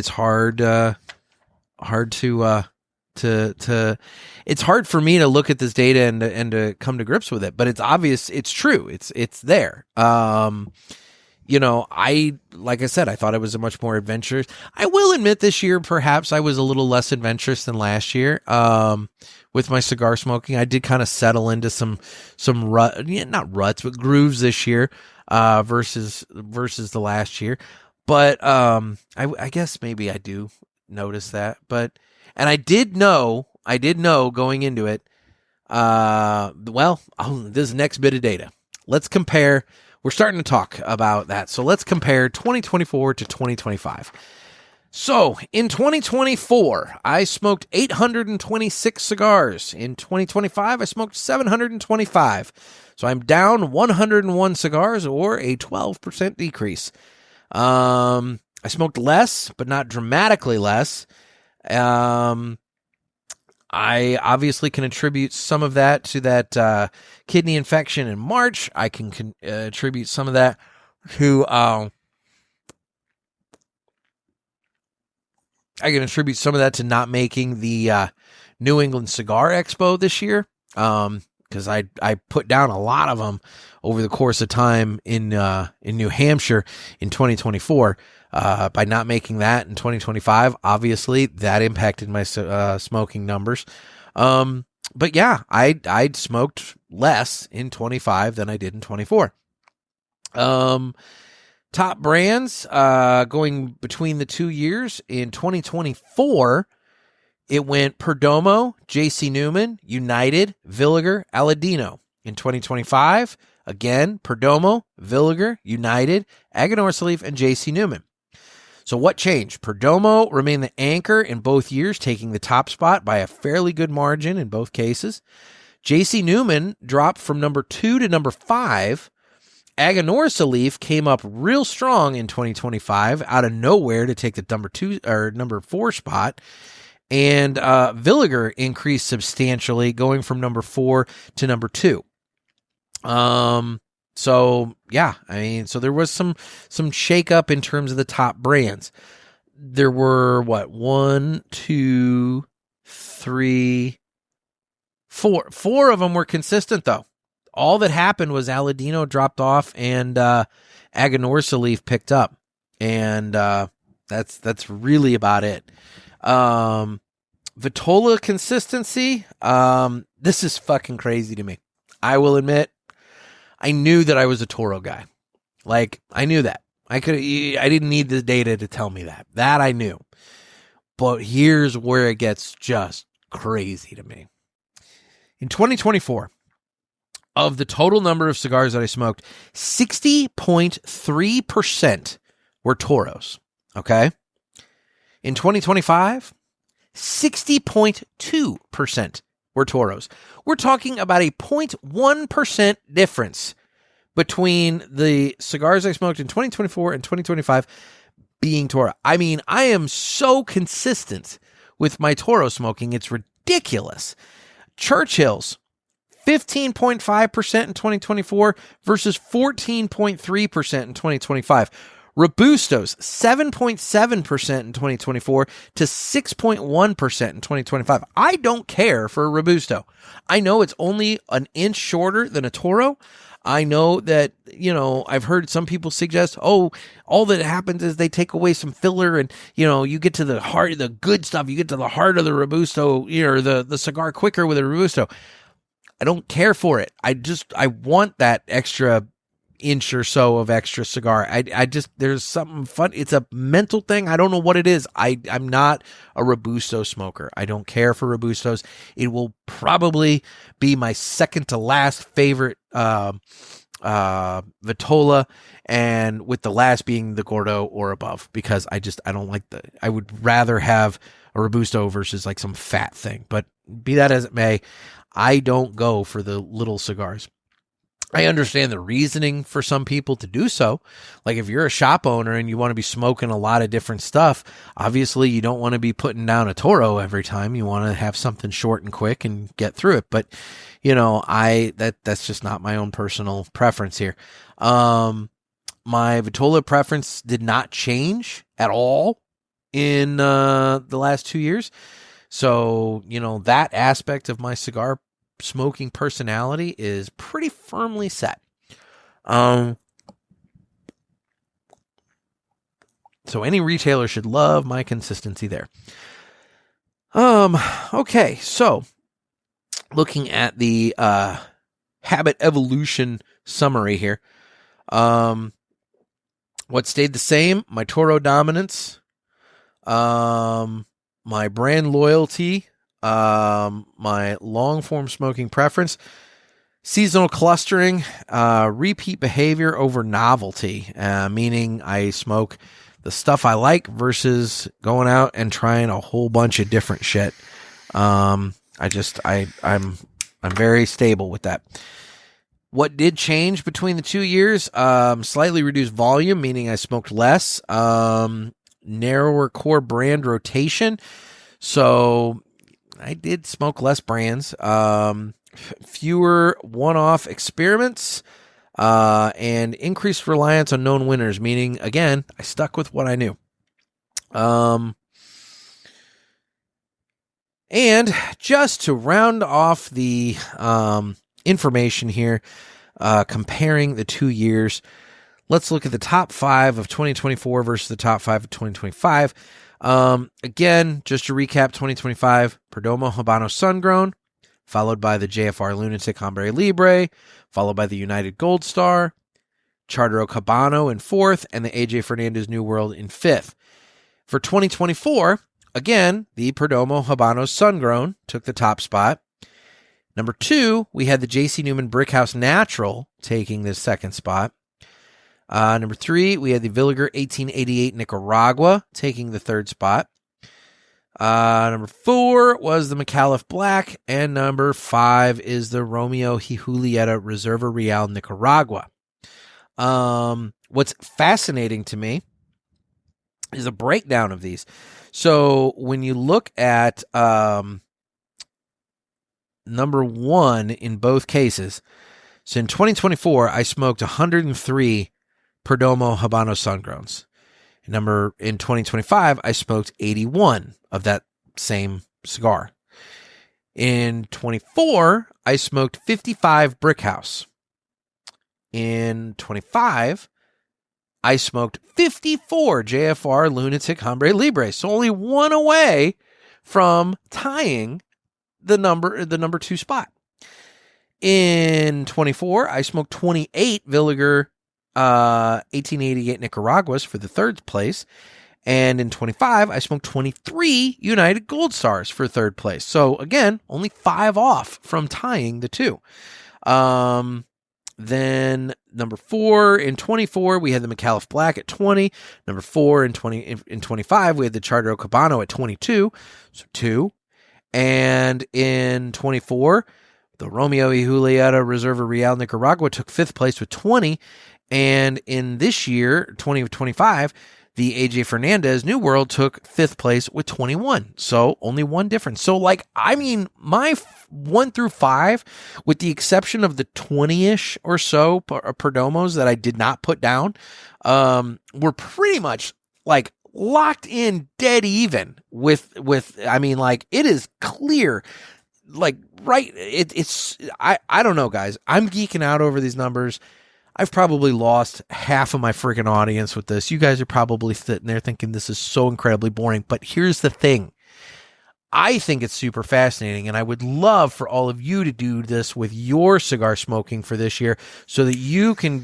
hard to it's hard for me to look at this data and to come to grips with it, but it's obvious. It's true. It's there. Like I said, I thought it was a much more adventurous. I will admit this year, perhaps I was a little less adventurous than last year. With my cigar smoking, I did kind of settle into some not ruts, but grooves this year, versus the last year. But, I guess maybe I do notice that, and I did know going into it, this next bit of data. Let's compare. We're starting to talk about that. So let's compare 2024 to 2025. So in 2024, I smoked 826 cigars. In 2025, I smoked 725. So I'm down 101 cigars, or a 12% decrease. I smoked less, but not dramatically less. I obviously can attribute some of that to that kidney infection in March. I can attribute some of that to not making the New England Cigar Expo this year, because I put down a lot of them over the course of time in New Hampshire in 2024. By not making that in 2025, obviously that impacted my smoking numbers. But yeah, I'd smoked less in 25 than I did in 24. Top brands going between the 2 years. In 2024, it went Perdomo, J.C. Newman, United, Villiger, Aladino. In 2025, again, Perdomo, Villiger, United, Aganorsa Leaf, and J.C. Newman. So what changed? Perdomo remained the anchor in both years, taking the top spot by a fairly good margin in both cases. J.C. Newman dropped from number 2 to number 5. Aganorsa Leaf came up real strong in 2025 out of nowhere to take the number 4 spot. And Villiger increased substantially, going from number 4 to number 2. So yeah, I mean, so there was some shakeup in terms of the top brands. There were 1, 2, 3, 4. 4 of them were consistent though. All that happened was Aladino dropped off and Aganorsa Leaf picked up, and that's really about it. Vitola consistency. This is fucking crazy to me. I will admit. I knew that I was a Toro guy. Like, I knew that. I didn't need the data to tell me that. That I knew. But here's where it gets just crazy to me. In 2024, of the total number of cigars that I smoked, 60.3% were Toros. Okay? In 2025, 60.2% were Toros. We're talking about a 0.1% difference between the cigars I smoked in 2024 and 2025 being Toro. I mean, I am so consistent with my Toro smoking. It's ridiculous. Churchill's, 15.5% in 2024 versus 14.3% in 2025. Robusto's, 7.7% in 2024 to 6.1% in 2025. I don't care for a Robusto. I know it's only an inch shorter than a Toro. I know that, I've heard some people suggest, all that happens is they take away some filler and, you get to the heart, the good stuff. You get to the heart of the Robusto, or the cigar quicker with a Robusto. I don't care for it. I want that extra inch or so of extra cigar. There's something fun. It's a mental thing. I don't know what it is. I'm not a Robusto smoker. I don't care for Robustos. It will probably be my second to last favorite Vitola, and with the last being the Gordo or above, because I don't like I would rather have a Robusto versus like some fat thing. But be that as it may, I don't go for the little cigars. I understand the reasoning for some people to do so. Like if you're a shop owner and you want to be smoking a lot of different stuff, obviously you don't want to be putting down a Toro every time. You want to have something short and quick and get through it. But, that's just not my own personal preference here. My Vitola preference did not change at all in the last 2 years. So, that aspect of my cigar smoking personality is pretty firmly set. So any retailer should love my consistency there. Okay, so looking at the habit evolution summary here. What stayed the same? My Toro dominance, my brand loyalty, my long form smoking preference, seasonal clustering, repeat behavior over novelty, meaning I smoke the stuff I like versus going out and trying a whole bunch of different shit. I'm very stable with that. What did change between the 2 years? Slightly reduced volume, meaning I smoked less. Narrower core brand rotation. So I did smoke less brands, fewer one-off experiments, and increased reliance on known winners, meaning, again, I stuck with what I knew. And just to round off the information here, comparing the 2 years, let's look at the top 5 of 2024 versus the top 5 of 2025. Again, just to recap, 2025, Perdomo Habano Sungrown, followed by the JFR Lunatic Hombre Libre, followed by the United Gold Star, Chartero Cabano in 4th, and the AJ Fernandez New World in 5th. For 2024, again, the Perdomo Habano Sungrown took the top spot. Number 2, we had the JC Newman Brickhouse Natural taking the 2nd spot. Number 3, we had the Villiger 1888 Nicaragua taking the 3rd spot. Number 4 was the McAuliffe Black, and number 5 is the Romeo y Julieta Reserva Real Nicaragua. What's fascinating to me is a breakdown of these. So when you look at number 1 in both cases, so in 2024, I smoked 103 Perdomo Habano Sungrowns. In 2025, I smoked 81 of that same cigar. In 24, I smoked 55 Brickhouse. In 25, I smoked 54 JFR Lunatic Hombre Libre. So only one away from tying the number 2 spot. In 24, I smoked 28 Villiger 1888 Nicaraguas for the 3rd place. And in 25, I smoked 23 United Gold Stars for 3rd place. So again, only 5 off from tying the 2. Then number 4 in 24, we had the McAuliffe Black at 20. Number 4 in 25, we had the Chartero Cabano at 22. So 2. And in 24, the Romeo y Julieta Reserva Real Nicaragua took 5th place with 20. And in this year, 2025, the AJ Fernandez New World took 5th place with 21. So only one difference. So my 1 through 5, with the exception of the 20-ish or so Perdomos that I did not put down, were pretty much locked in dead even with it is clear. I don't know, guys. I'm geeking out over these numbers. I've probably lost half of my freaking audience with this. You guys are probably sitting there thinking this is so incredibly boring. But here's the thing. I think it's super fascinating, and I would love for all of you to do this with your cigar smoking for this year so that you can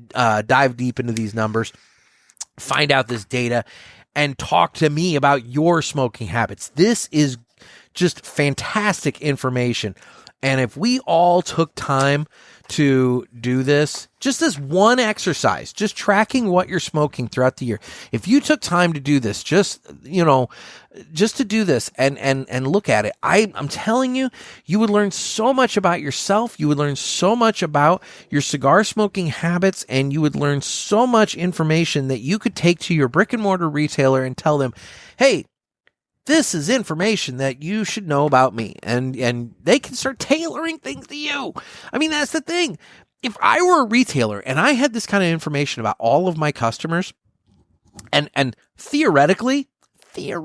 dive deep into these numbers, find out this data, and talk to me about your smoking habits. This is just fantastic information. And if we all took time to do this, just as one exercise, just tracking what you're smoking throughout the year. If you took time to do this, just to do this and look at it, I'm telling you, you would learn so much about yourself. You would learn so much about your cigar smoking habits, and you would learn so much information that you could take to your brick and mortar retailer and tell them, hey, this is information that you should know about me. And they can start tailoring things to you. I mean, that's the thing. If I were a retailer and I had this kind of information about all of my customers, and theoretically, a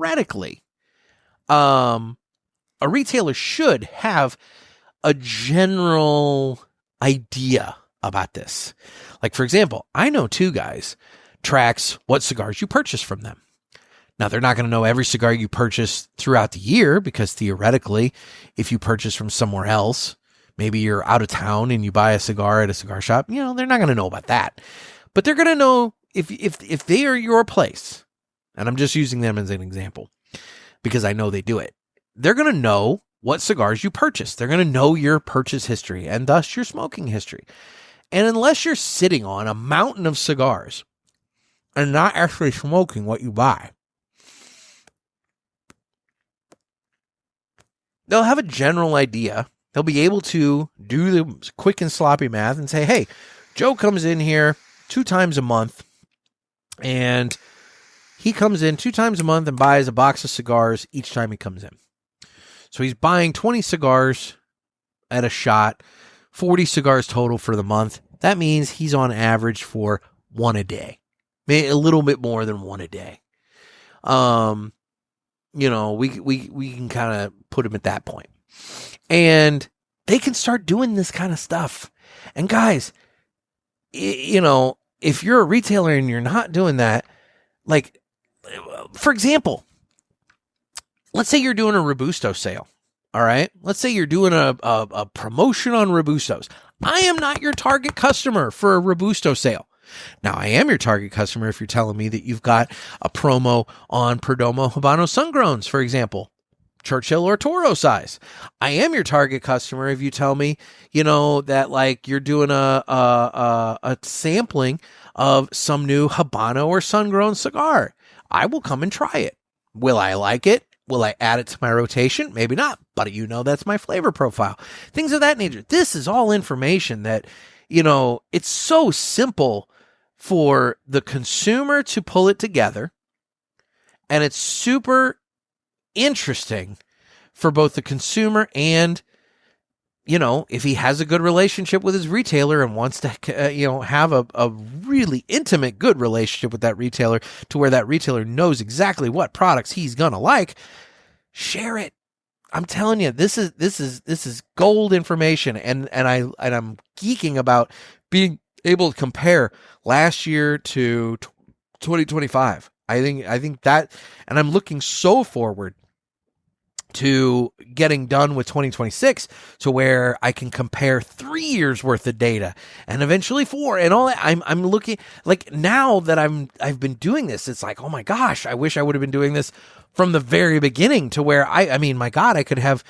retailer should have a general idea about this. Like, for example, I know 2 guys tracks what cigars you purchase from them. Now, they're not going to know every cigar you purchase throughout the year, because theoretically, if you purchase from somewhere else, maybe you're out of town and you buy a cigar at a cigar shop, they're not going to know about that. But they're going to know if they are your place, and I'm just using them as an example because I know they do it. They're going to know what cigars you purchase. They're going to know your purchase history and thus your smoking history. And unless you're sitting on a mountain of cigars and not actually smoking what you buy, they'll have a general idea. They'll be able to do the quick and sloppy math and say, hey, Joe comes in here 2 times a month, and he comes in 2 times a month and buys a box of cigars each time he comes in. So he's buying 20 cigars at a shot, 40 cigars total for the month. That means he's on average for 1 a day, maybe a little bit more than 1 a day. We can kind of put him at that point. And they can start doing this kind of stuff. And guys, if you're a retailer and you're not doing that, for example, let's say you're doing a Robusto sale. All right. Let's say you're doing a promotion on Robustos. I am not your target customer for a Robusto sale. Now, I am your target customer if you're telling me that you've got a promo on Perdomo Habano Sungrowns, for example, Churchill or Toro size. I am your target customer if you tell me, that like you're doing a sampling of some new Habano or sun-grown cigar. I will come and try it. Will I like it? Will I add it to my rotation? Maybe not, but that's my flavor profile. Things of that nature. This is all information that, it's so simple for the consumer to pull it together. And it's super interesting for both the consumer and, if he has a good relationship with his retailer and wants to, have a really intimate, good relationship with that retailer to where that retailer knows exactly what products he's going to like, share it. I'm telling you, this is gold information. And I'm geeking about being able to compare last year to 2025. I think that, and I'm looking so forward to getting done with 2026, so where I can compare 3 years worth of data and eventually 4 and all that. I'm looking like, now that I've been doing this, it's like, oh my gosh, I wish I would have been doing this from the very beginning, to where I mean, my God, I could have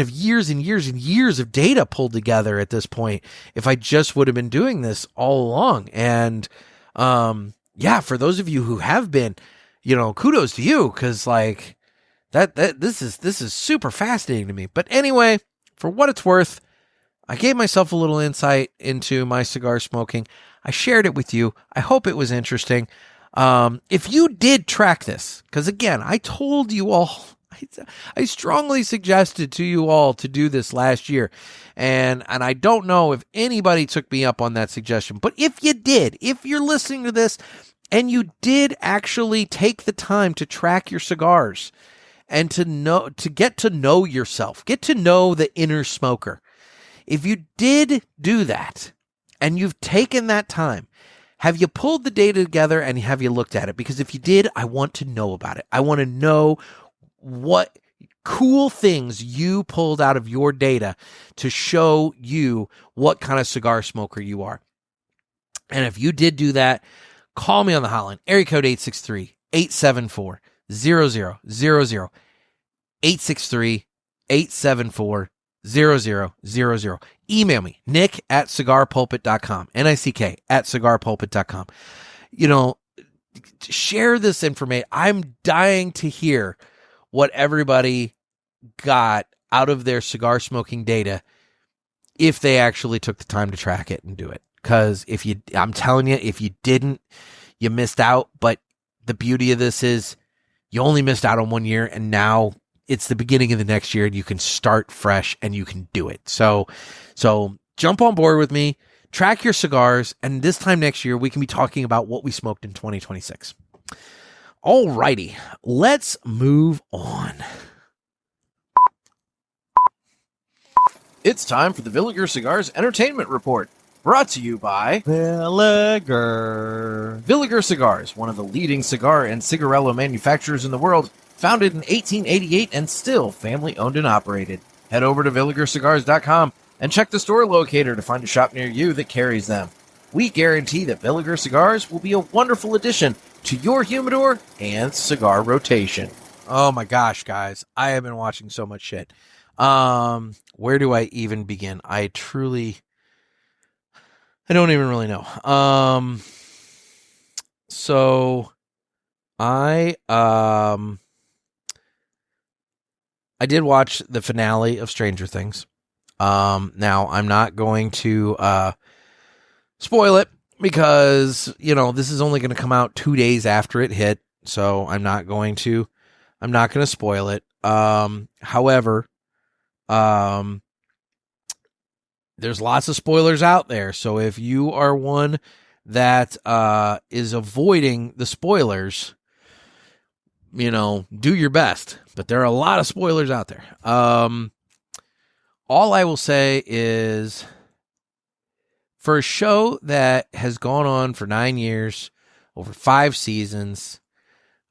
years and years and years of data pulled together at this point if I just would have been doing this all along. And for those of you who have been, kudos to you, because like this is super fascinating to me. But anyway, for what it's worth, I gave myself a little insight into my cigar smoking. I shared it with you. I hope it was interesting. If you did track this, because again, I told you all, I strongly suggested to you all to do this last year. And I don't know if anybody took me up on that suggestion, but if you did, if you're listening to this and you did actually take the time to track your cigars and to get to know yourself, get to know the inner smoker. If you did do that and you've taken that time, have you pulled the data together and have you looked at it? Because if you did, I want to know about it. I want to know what cool things you pulled out of your data to show you what kind of cigar smoker you are. And if you did do that, call me on the hotline, area code 863-874-0000, 863-874-0000. Email me, nick@cigarpulpit.com, nick@cigarpulpit.com. Share this information. I'm dying to hear what everybody got out of their cigar smoking data if they actually took the time to track it and do it. Because I'm telling you, if you didn't, you missed out. But the beauty of this is you only missed out on 1 year, and now it's the beginning of the next year and you can start fresh and you can do it. So jump on board with me, track your cigars, and this time next year, we can be talking about what we smoked in 2026. All righty, let's move on. It's time for the Villiger Cigars Entertainment Report, brought to you by Villiger. Villiger Cigars, one of the leading cigar and cigarello manufacturers in the world, founded in 1888 and still family-owned and operated. Head over to VilligerCigars.com and check the store locator to find a shop near you that carries them. We guarantee that Villiger Cigars will be a wonderful addition to your humidor and cigar rotation. Oh my gosh, guys. I have been watching so much shit. Where do I even begin? I don't even really know. So I did watch the finale of Stranger Things. Now I'm not going to spoil it because, this is only going to come out 2 days after it hit. So I'm not going to spoil it. However, there's lots of spoilers out there. So if you are one that is avoiding the spoilers, do your best. But there are a lot of spoilers out there. All I will say is, for a show that has gone on for 9 years, over 5 seasons,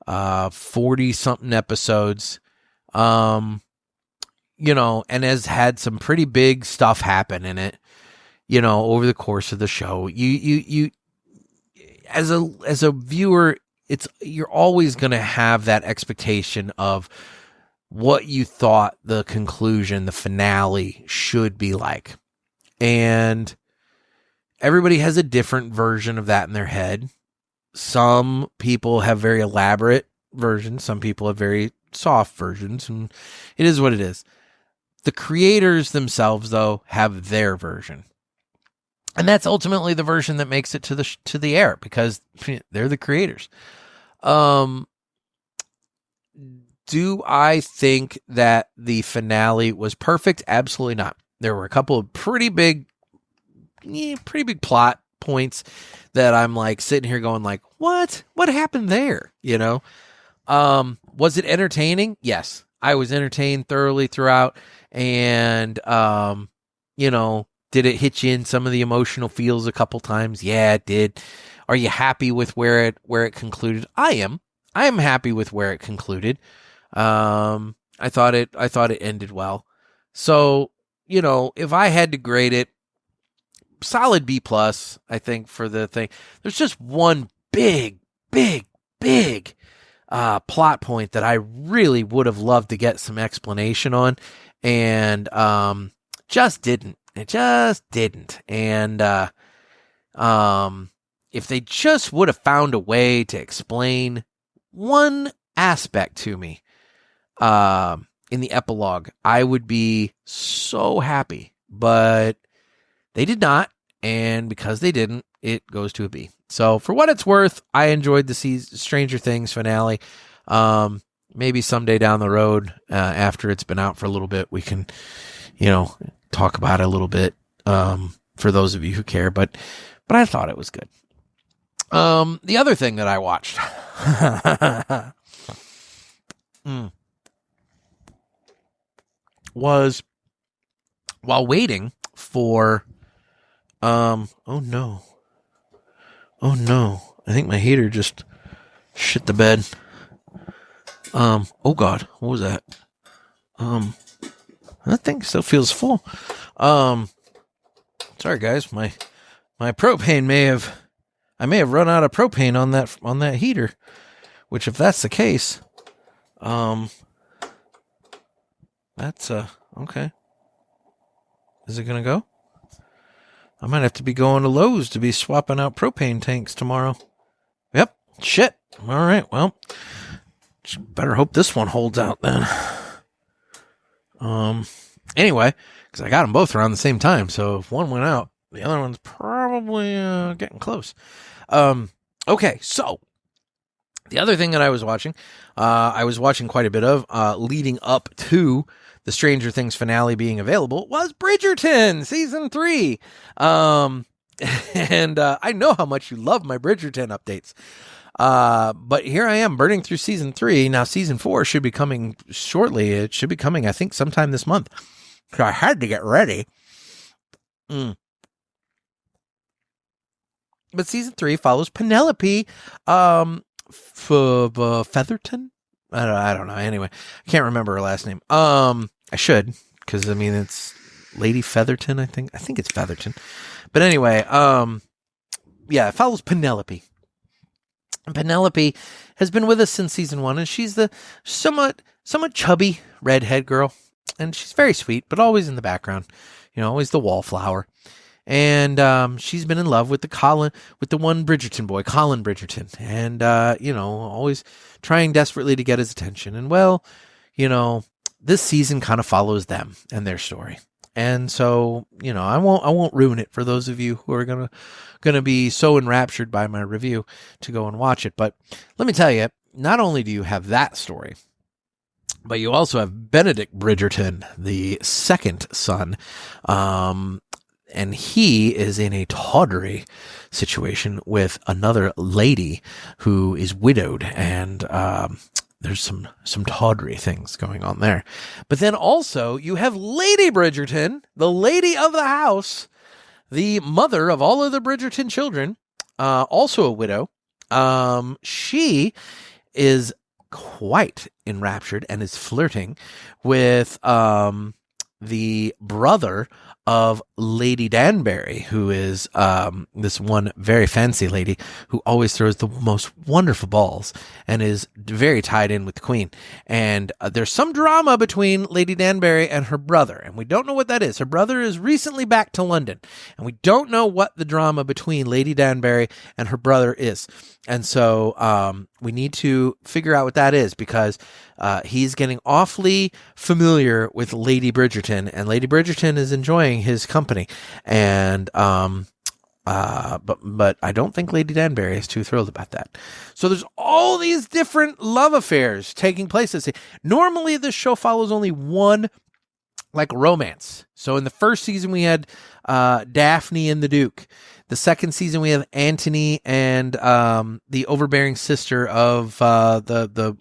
40-something episodes, and has had some pretty big stuff happen in it, over the course of the show. You as a viewer, you're always going to have that expectation of what you thought the conclusion, the finale should be like. And everybody has a different version of that in their head. Some people have very elaborate versions. Some people have very soft versions, and it is what it is. The creators themselves, though, have their version. And that's ultimately the version that makes it to the air, because they're the creators. Do I think that the finale was perfect? Absolutely not. There were a couple of pretty big plot points that I'm like sitting here going like, what happened there? Was it entertaining? Yes, I was entertained thoroughly throughout. And, did it hit you in some of the emotional feels a couple times? Yeah, it did. Are you happy with where it concluded? I am happy with where it concluded. I thought it ended well. So, if I had to grade it, solid B+, I think, for the thing. There's just one big plot point that I really would have loved to get some explanation on, and just didn't. It just didn't. And if they just would have found a way to explain one aspect to me in the epilogue, I would be so happy. But they did not, and because they didn't, it goes to a B. So for what it's worth, I enjoyed the Stranger Things finale. Maybe someday down the road, after it's been out for a little bit, we can, talk about it a little bit, for those of you who care. But I thought it was good. The other thing that I watched was while waiting for, oh no, I think my heater just shit the bed. Oh God, what was that? That thing still feels full. Sorry guys, my propane I may have run out of propane on that heater, which if that's the case, that's okay. Is it gonna go? I might have to be going to Lowe's to be swapping out propane tanks tomorrow. Yep. Shit. All right. Well, better hope this one holds out then. Anyway, because I got them both around the same time. So if one went out, the other one's probably getting close. Okay. So the other thing that I was watching quite a bit of, leading up to the Stranger Things finale being available, was Bridgerton season 3. And I know how much you love my Bridgerton updates. But here I am burning through season 3. Now season 4 should be coming shortly. It should be coming, I think, sometime this month. So I had to get ready. But season 3 follows Penelope, Featherton. I don't know. Anyway, I can't remember her last name. I should, because it's Lady Featherton. I think it's Featherton. But anyway, yeah, it follows Penelope. And Penelope has been with us since season 1, and she's the somewhat chubby redhead girl, and she's very sweet, but always in the background. Always the wallflower. And she's been in love with the one Bridgerton boy, Colin Bridgerton, and always trying desperately to get his attention. And well, this season kind of follows them and their story. And so, I won't ruin it for those of you who are gonna be so enraptured by my review to go and watch it. But let me tell you, not only do you have that story, but you also have Benedict Bridgerton, the second son, and he is in a tawdry situation with another lady who is widowed, and there's some tawdry things going on there. But then also you have Lady Bridgerton, the lady of the house, the mother of all of the Bridgerton children, also a widow. She is quite enraptured and is flirting with the brother of Lady Danbury, who is this one very fancy lady who always throws the most wonderful balls and is very tied in with the Queen. And there's some drama between Lady Danbury and her brother, and we don't know what that is. Her brother is recently back to London, and we don't know what the drama between Lady Danbury and her brother is. And so we need to figure out what that is, because he's getting awfully familiar with Lady Bridgerton, and Lady Bridgerton is enjoying his company. And but I don't think Lady Danbury is too thrilled about that. So there's all these different love affairs taking place. Normally this show follows only one like romance. So in the first season we had Daphne and the Duke. The second season we have Antony and the overbearing sister of the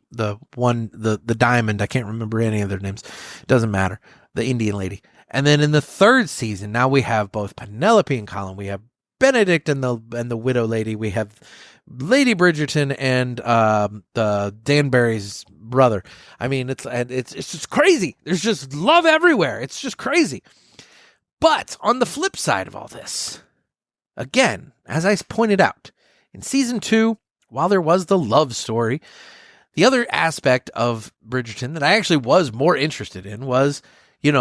diamond. I can't remember any of their names. Doesn't matter. The Indian lady. And then in the third season, now we have both Penelope and Colin. We have Benedict and the widow lady. We have Lady Bridgerton and the Danbury's brother. I mean, it's just crazy. There's just love everywhere. It's just crazy. But on the flip side of all this, again, as I pointed out, in season 2, while there was the love story, the other aspect of Bridgerton that I actually was more interested in was, the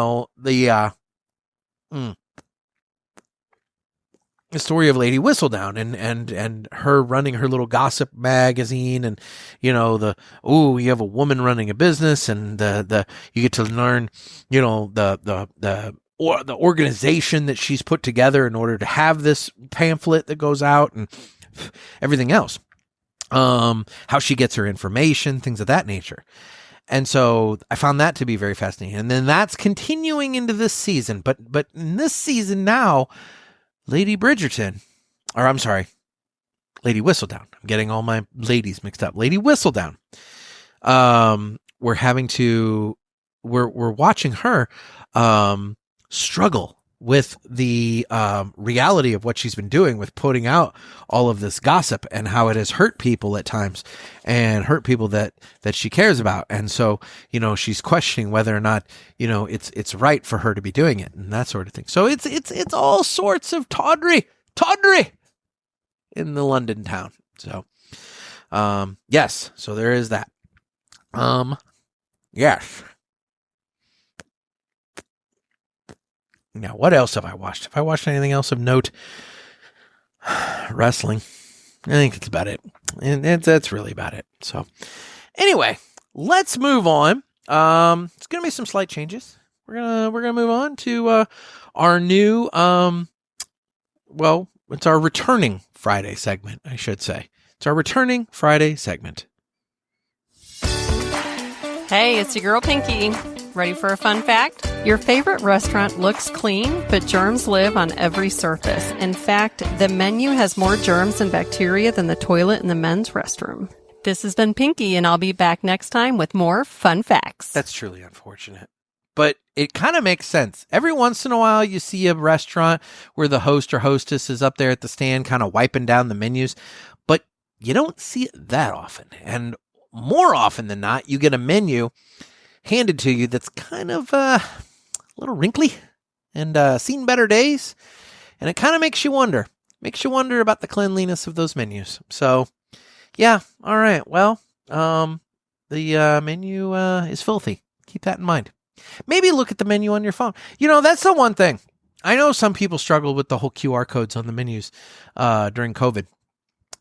story of Lady Whistledown and her running her little gossip magazine, and you have a woman running a business, and you get to learn, the organization that she's put together in order to have this pamphlet that goes out and everything else. How she gets her information, things of that nature. And so I found that to be very fascinating. And then that's continuing into this season. But in this season now, Lady Whistledown. I'm getting all my ladies mixed up. Lady Whistledown. We're watching her struggle with the reality of what she's been doing with putting out all of this gossip, and how it has hurt people at times and hurt people that she cares about. And so, she's questioning whether or not, it's right for her to be doing it and that sort of thing. So it's all sorts of tawdry in the London town. So, yes. So there is that. Yes. Now, what else have I watched? Have I watched anything else of note? Wrestling. I think that's about it. And that's really about it. So, anyway, let's move on. It's going to be some slight changes. We're gonna move on to our new it's our returning Friday segment, I should say. It's our returning Friday segment. Hey, it's your girl Pinky. Ready for a fun fact? Your favorite restaurant looks clean, but germs live on every surface. In fact, the menu has more germs and bacteria than the toilet in the men's restroom. This has been Pinky, and I'll be back next time with more fun facts. That's truly unfortunate. But it kind of makes sense. Every once in a while, you see a restaurant where the host or hostess is up there at the stand kind of wiping down the menus, but you don't see it that often. And more often than not, you get a menu handed to you that's kind of a little wrinkly and seen better days, and it kind of makes you wonder about the cleanliness of those menus. So yeah, all right, well, the menu is filthy. Keep that in mind. Maybe look at the menu on your phone. That's the one thing. I know some people struggle with the whole QR codes on the menus during COVID.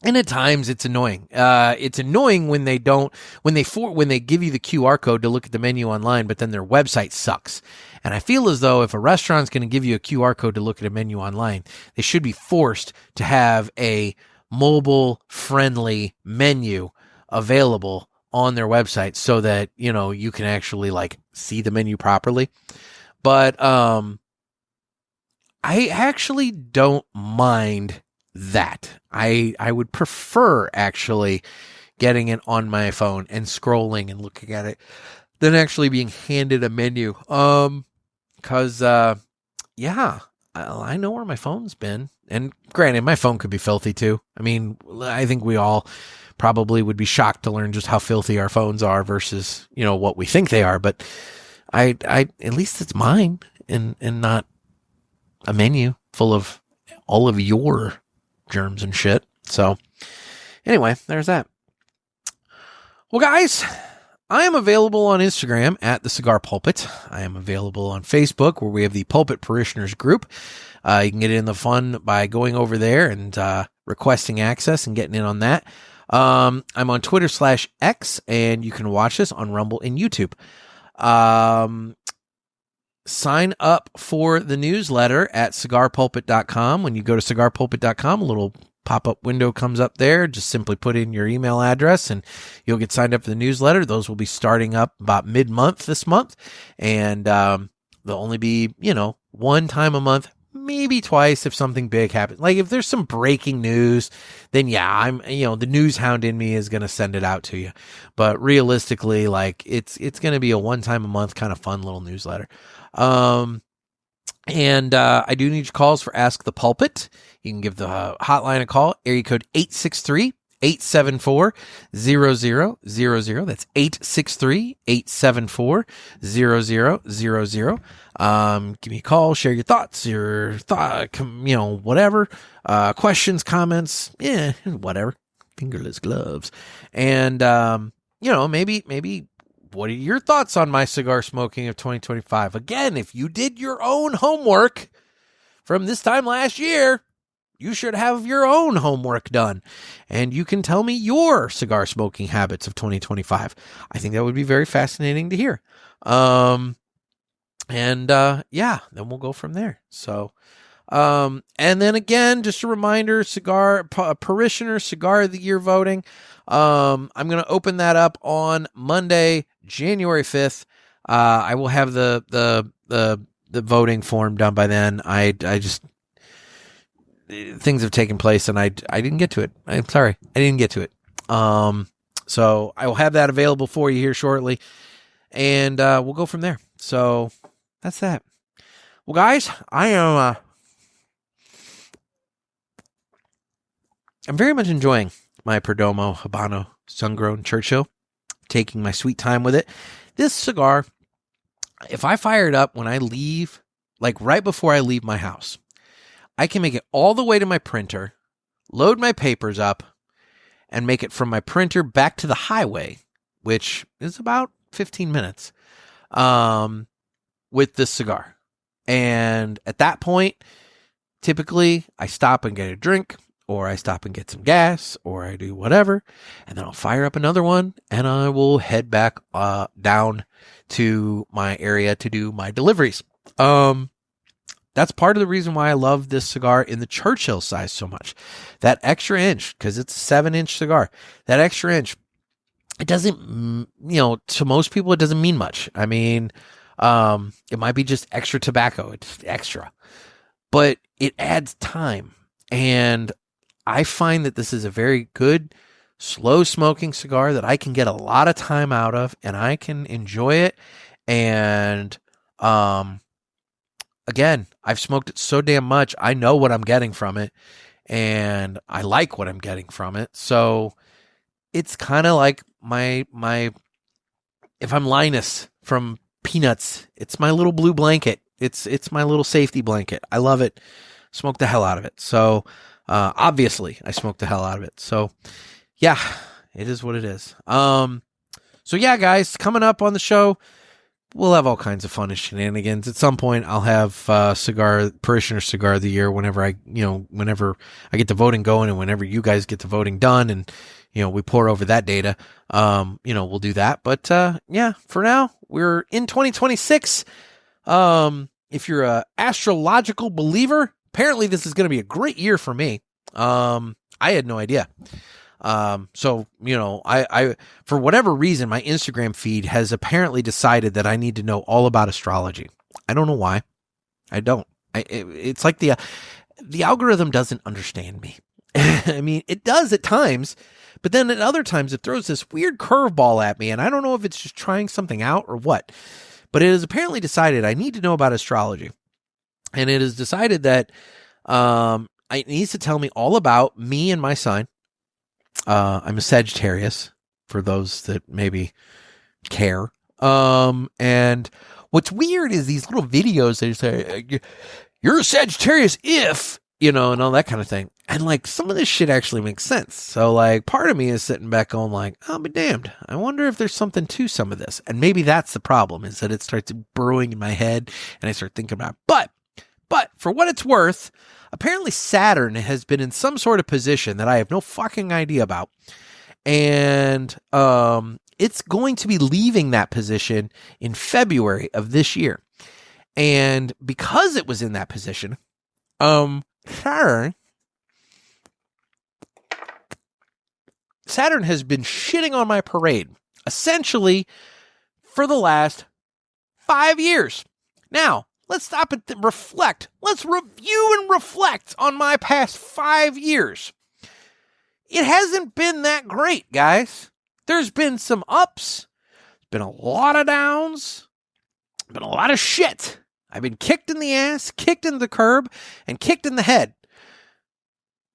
And at times it's annoying. It's annoying when they give you the QR code to look at the menu online, but then their website sucks. And I feel as though if a restaurant's going to give you a QR code to look at a menu online, they should be forced to have a mobile friendly menu available on their website so that, you can actually see the menu properly. But I actually don't mind that. I would prefer actually getting it on my phone and scrolling and looking at it than actually being handed a menu. Because I know where my phone's been. And granted, my phone could be filthy too. I mean, I think we all probably would be shocked to learn just how filthy our phones are versus, what we think they are. But I at least it's mine and not a menu full of all of your germs and shit. So anyway, there's that. Well, guys, I am available on Instagram at the Cigar Pulpit. I am available on Facebook, where we have the Pulpit Parishioners group. You can get in the fun by going over there and requesting access and getting in on that. I'm on Twitter/X, and you can watch us on Rumble and YouTube. Sign up for the newsletter at cigarpulpit.com. When you go to cigarpulpit.com, a little pop-up window comes up there. Just simply put in your email address and you'll get signed up for the newsletter. Those will be starting up about mid-month this month. And they'll only be, one time a month, maybe twice if something big happens. Like if there's some breaking news, then I'm, the news hound in me is going to send it out to you. But realistically, like it's going to be a one time a month kind of fun little newsletter. And I do need your calls for Ask the Pulpit. You can give the hotline a call, area code 863-874-0000. That's 863-874-0000. Give me a call, share your thoughts, whatever, questions, comments, whatever, fingerless gloves. And, maybe what are your thoughts on my cigar smoking of 2025? Again, if you did your own homework from this time last year, you should have your own homework done. And you can tell me your cigar smoking habits of 2025. I think that would be very fascinating to hear. Then we'll go from there. So, and then again, just a reminder, Parishioner Cigar of the Year voting. I'm going to open that up on Monday, January 5th. I will have the voting form done by then. I just, things have taken place and I didn't get to it. I'm sorry. I didn't get to it. So I will have that available for you here shortly and, we'll go from there. So that's that. Well, guys, I'm very much enjoying my Perdomo Habano Sun-Grown Churchill, taking my sweet time with it. This cigar, if I fire it up when I leave, like right before I leave my house, I can make it all the way to my printer, load my papers up, and make it from my printer back to the highway, which is about 15 minutes, with this cigar. And at that point, typically I stop and get a drink, or I stop and get some gas, or I do whatever, and then I'll fire up another one, and I will head back down to my area to do my deliveries. That's part of the reason why I love this cigar in the Churchill size so much. That extra inch, because it's a 7-inch cigar, that extra inch, it doesn't, to most people, it doesn't mean much. I mean, it might be just extra tobacco, it's extra, but it adds time. And I find that this is a very good, slow smoking cigar that I can get a lot of time out of, and I can enjoy it. And, again, I've smoked it so damn much. I know what I'm getting from it, and I like what I'm getting from it. So it's kind of like my, if I'm Linus from Peanuts, it's my little blue blanket. It's my little safety blanket. I love it. Smoke the hell out of it. So, obviously I smoked the hell out of it. So yeah, it is what it is. So yeah, guys, coming up on the show, we'll have all kinds of fun and shenanigans. At some point I'll have, Parishioner Cigar of the Year whenever I get the voting going and whenever you guys get the voting done and, we pour over that data, we'll do that. But, yeah, for now we're in 2026. If you're a astrological believer, apparently this is going to be a great year for me. I had no idea. So, I, for whatever reason, my Instagram feed has apparently decided that I need to know all about astrology. I don't know why. I don't. It's like the algorithm doesn't understand me. I mean, it does at times, but then at other times it throws this weird curveball at me, and I don't know if it's just trying something out or what. But it has apparently decided I need to know about astrology. And it has decided that it needs to tell me all about me and my sign, I'm a Sagittarius, for those that maybe care. And what's weird is these little videos, they say, you're a Sagittarius if, and all that kind of thing. And like some of this shit actually makes sense. So like part of me is sitting back going like, I'll be damned. I wonder if there's something to some of this. And maybe that's the problem, is that it starts brewing in my head and I start thinking about it. But for what it's worth, apparently Saturn has been in some sort of position that I have no fucking idea about. And it's going to be leaving that position in February of this year. And because it was in that position, Saturn has been shitting on my parade, essentially, for the last 5 years. Now, let's stop and reflect. Let's review and reflect on my past 5 years. It hasn't been that great, guys. There's been some ups. There's been a lot of downs. Been a lot of shit. I've been kicked in the ass, kicked in the curb, and kicked in the head.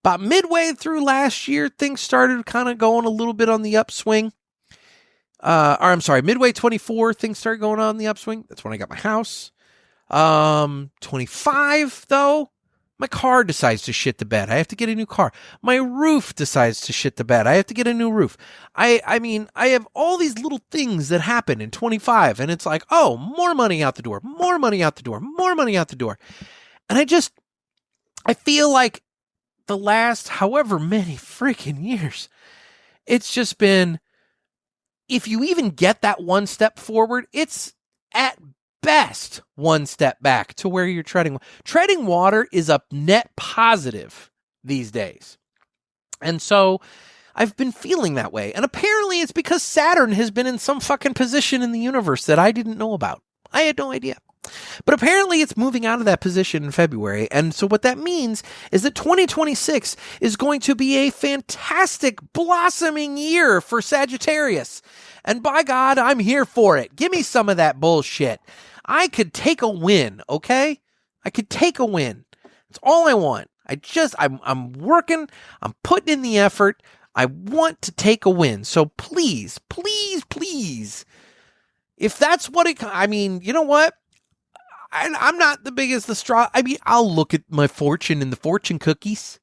About midway through last year, things started kind of going a little bit on the upswing. Midway 24, things started going on the upswing. That's when I got my house. 25, though, my car decides to shit the bed. I have to get a new car. My roof decides to shit the bed. I have to get a new roof. I mean, I have all these little things that happen in 25, and it's like, oh, more money out the door, more money out the door, more money out the door. And I feel like the last however many freaking years, it's just been, if you even get that one step forward, it's at best one step back to where you're treading. Treading water is a net positive these days. And so I've been feeling that way. And apparently it's because Saturn has been in some fucking position in the universe that I didn't know about. I had no idea. But apparently it's moving out of that position in February. And so what that means is that 2026 is going to be a fantastic blossoming year for Sagittarius. And by God, I'm here for it. Give me some of that bullshit. I could take a win, okay? I could take a win. That's all I want. I'm working. I'm putting in the effort. I want to take a win. So please, please, please, if that's what you know what? I'm not the biggest I'll look at my fortune in the fortune cookies.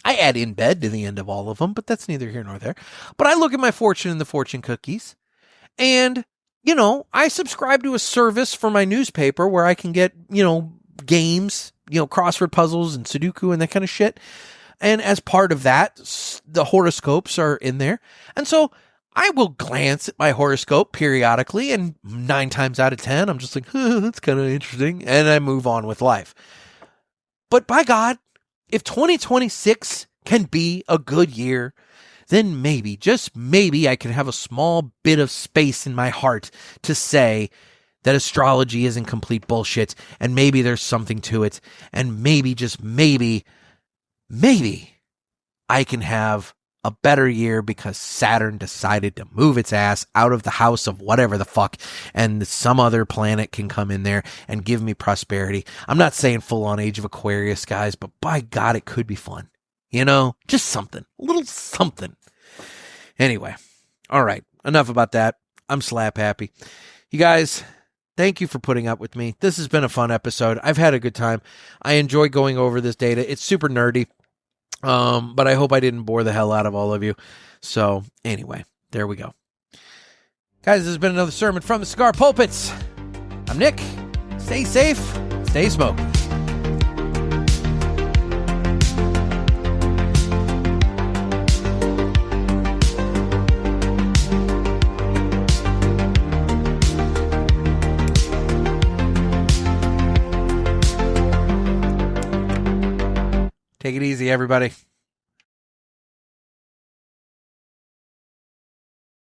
I add in bed to the end of all of them, but that's neither here nor there. But I look at my fortune in the fortune cookies, and, I subscribe to a service for my newspaper where I can get, games, crossword puzzles and Sudoku and that kind of shit. And as part of that, the horoscopes are in there. And so I will glance at my horoscope periodically, and 9 times out of 10, I'm just like, that's kind of interesting. And I move on with life. But by God, if 2026 can be a good year, then maybe, just maybe, I can have a small bit of space in my heart to say that astrology isn't complete bullshit, and maybe there's something to it, and maybe, just maybe I can have a better year because Saturn decided to move its ass out of the house of whatever the fuck, and some other planet can come in there and give me prosperity. I'm not saying full on Age of Aquarius, guys, but by God, it could be fun. Just something, a little something. Anyway, all right, enough about that. I'm slap happy. You guys, thank you for putting up with me. This has been a fun episode. I've had a good time. I enjoy going over this data. It's super nerdy. But I hope I didn't bore the hell out of all of you. So anyway, there we go. Guys, this has been another sermon from the Cigar Pulpits. I'm Nick. Stay safe. Stay smoked. Take it easy, everybody.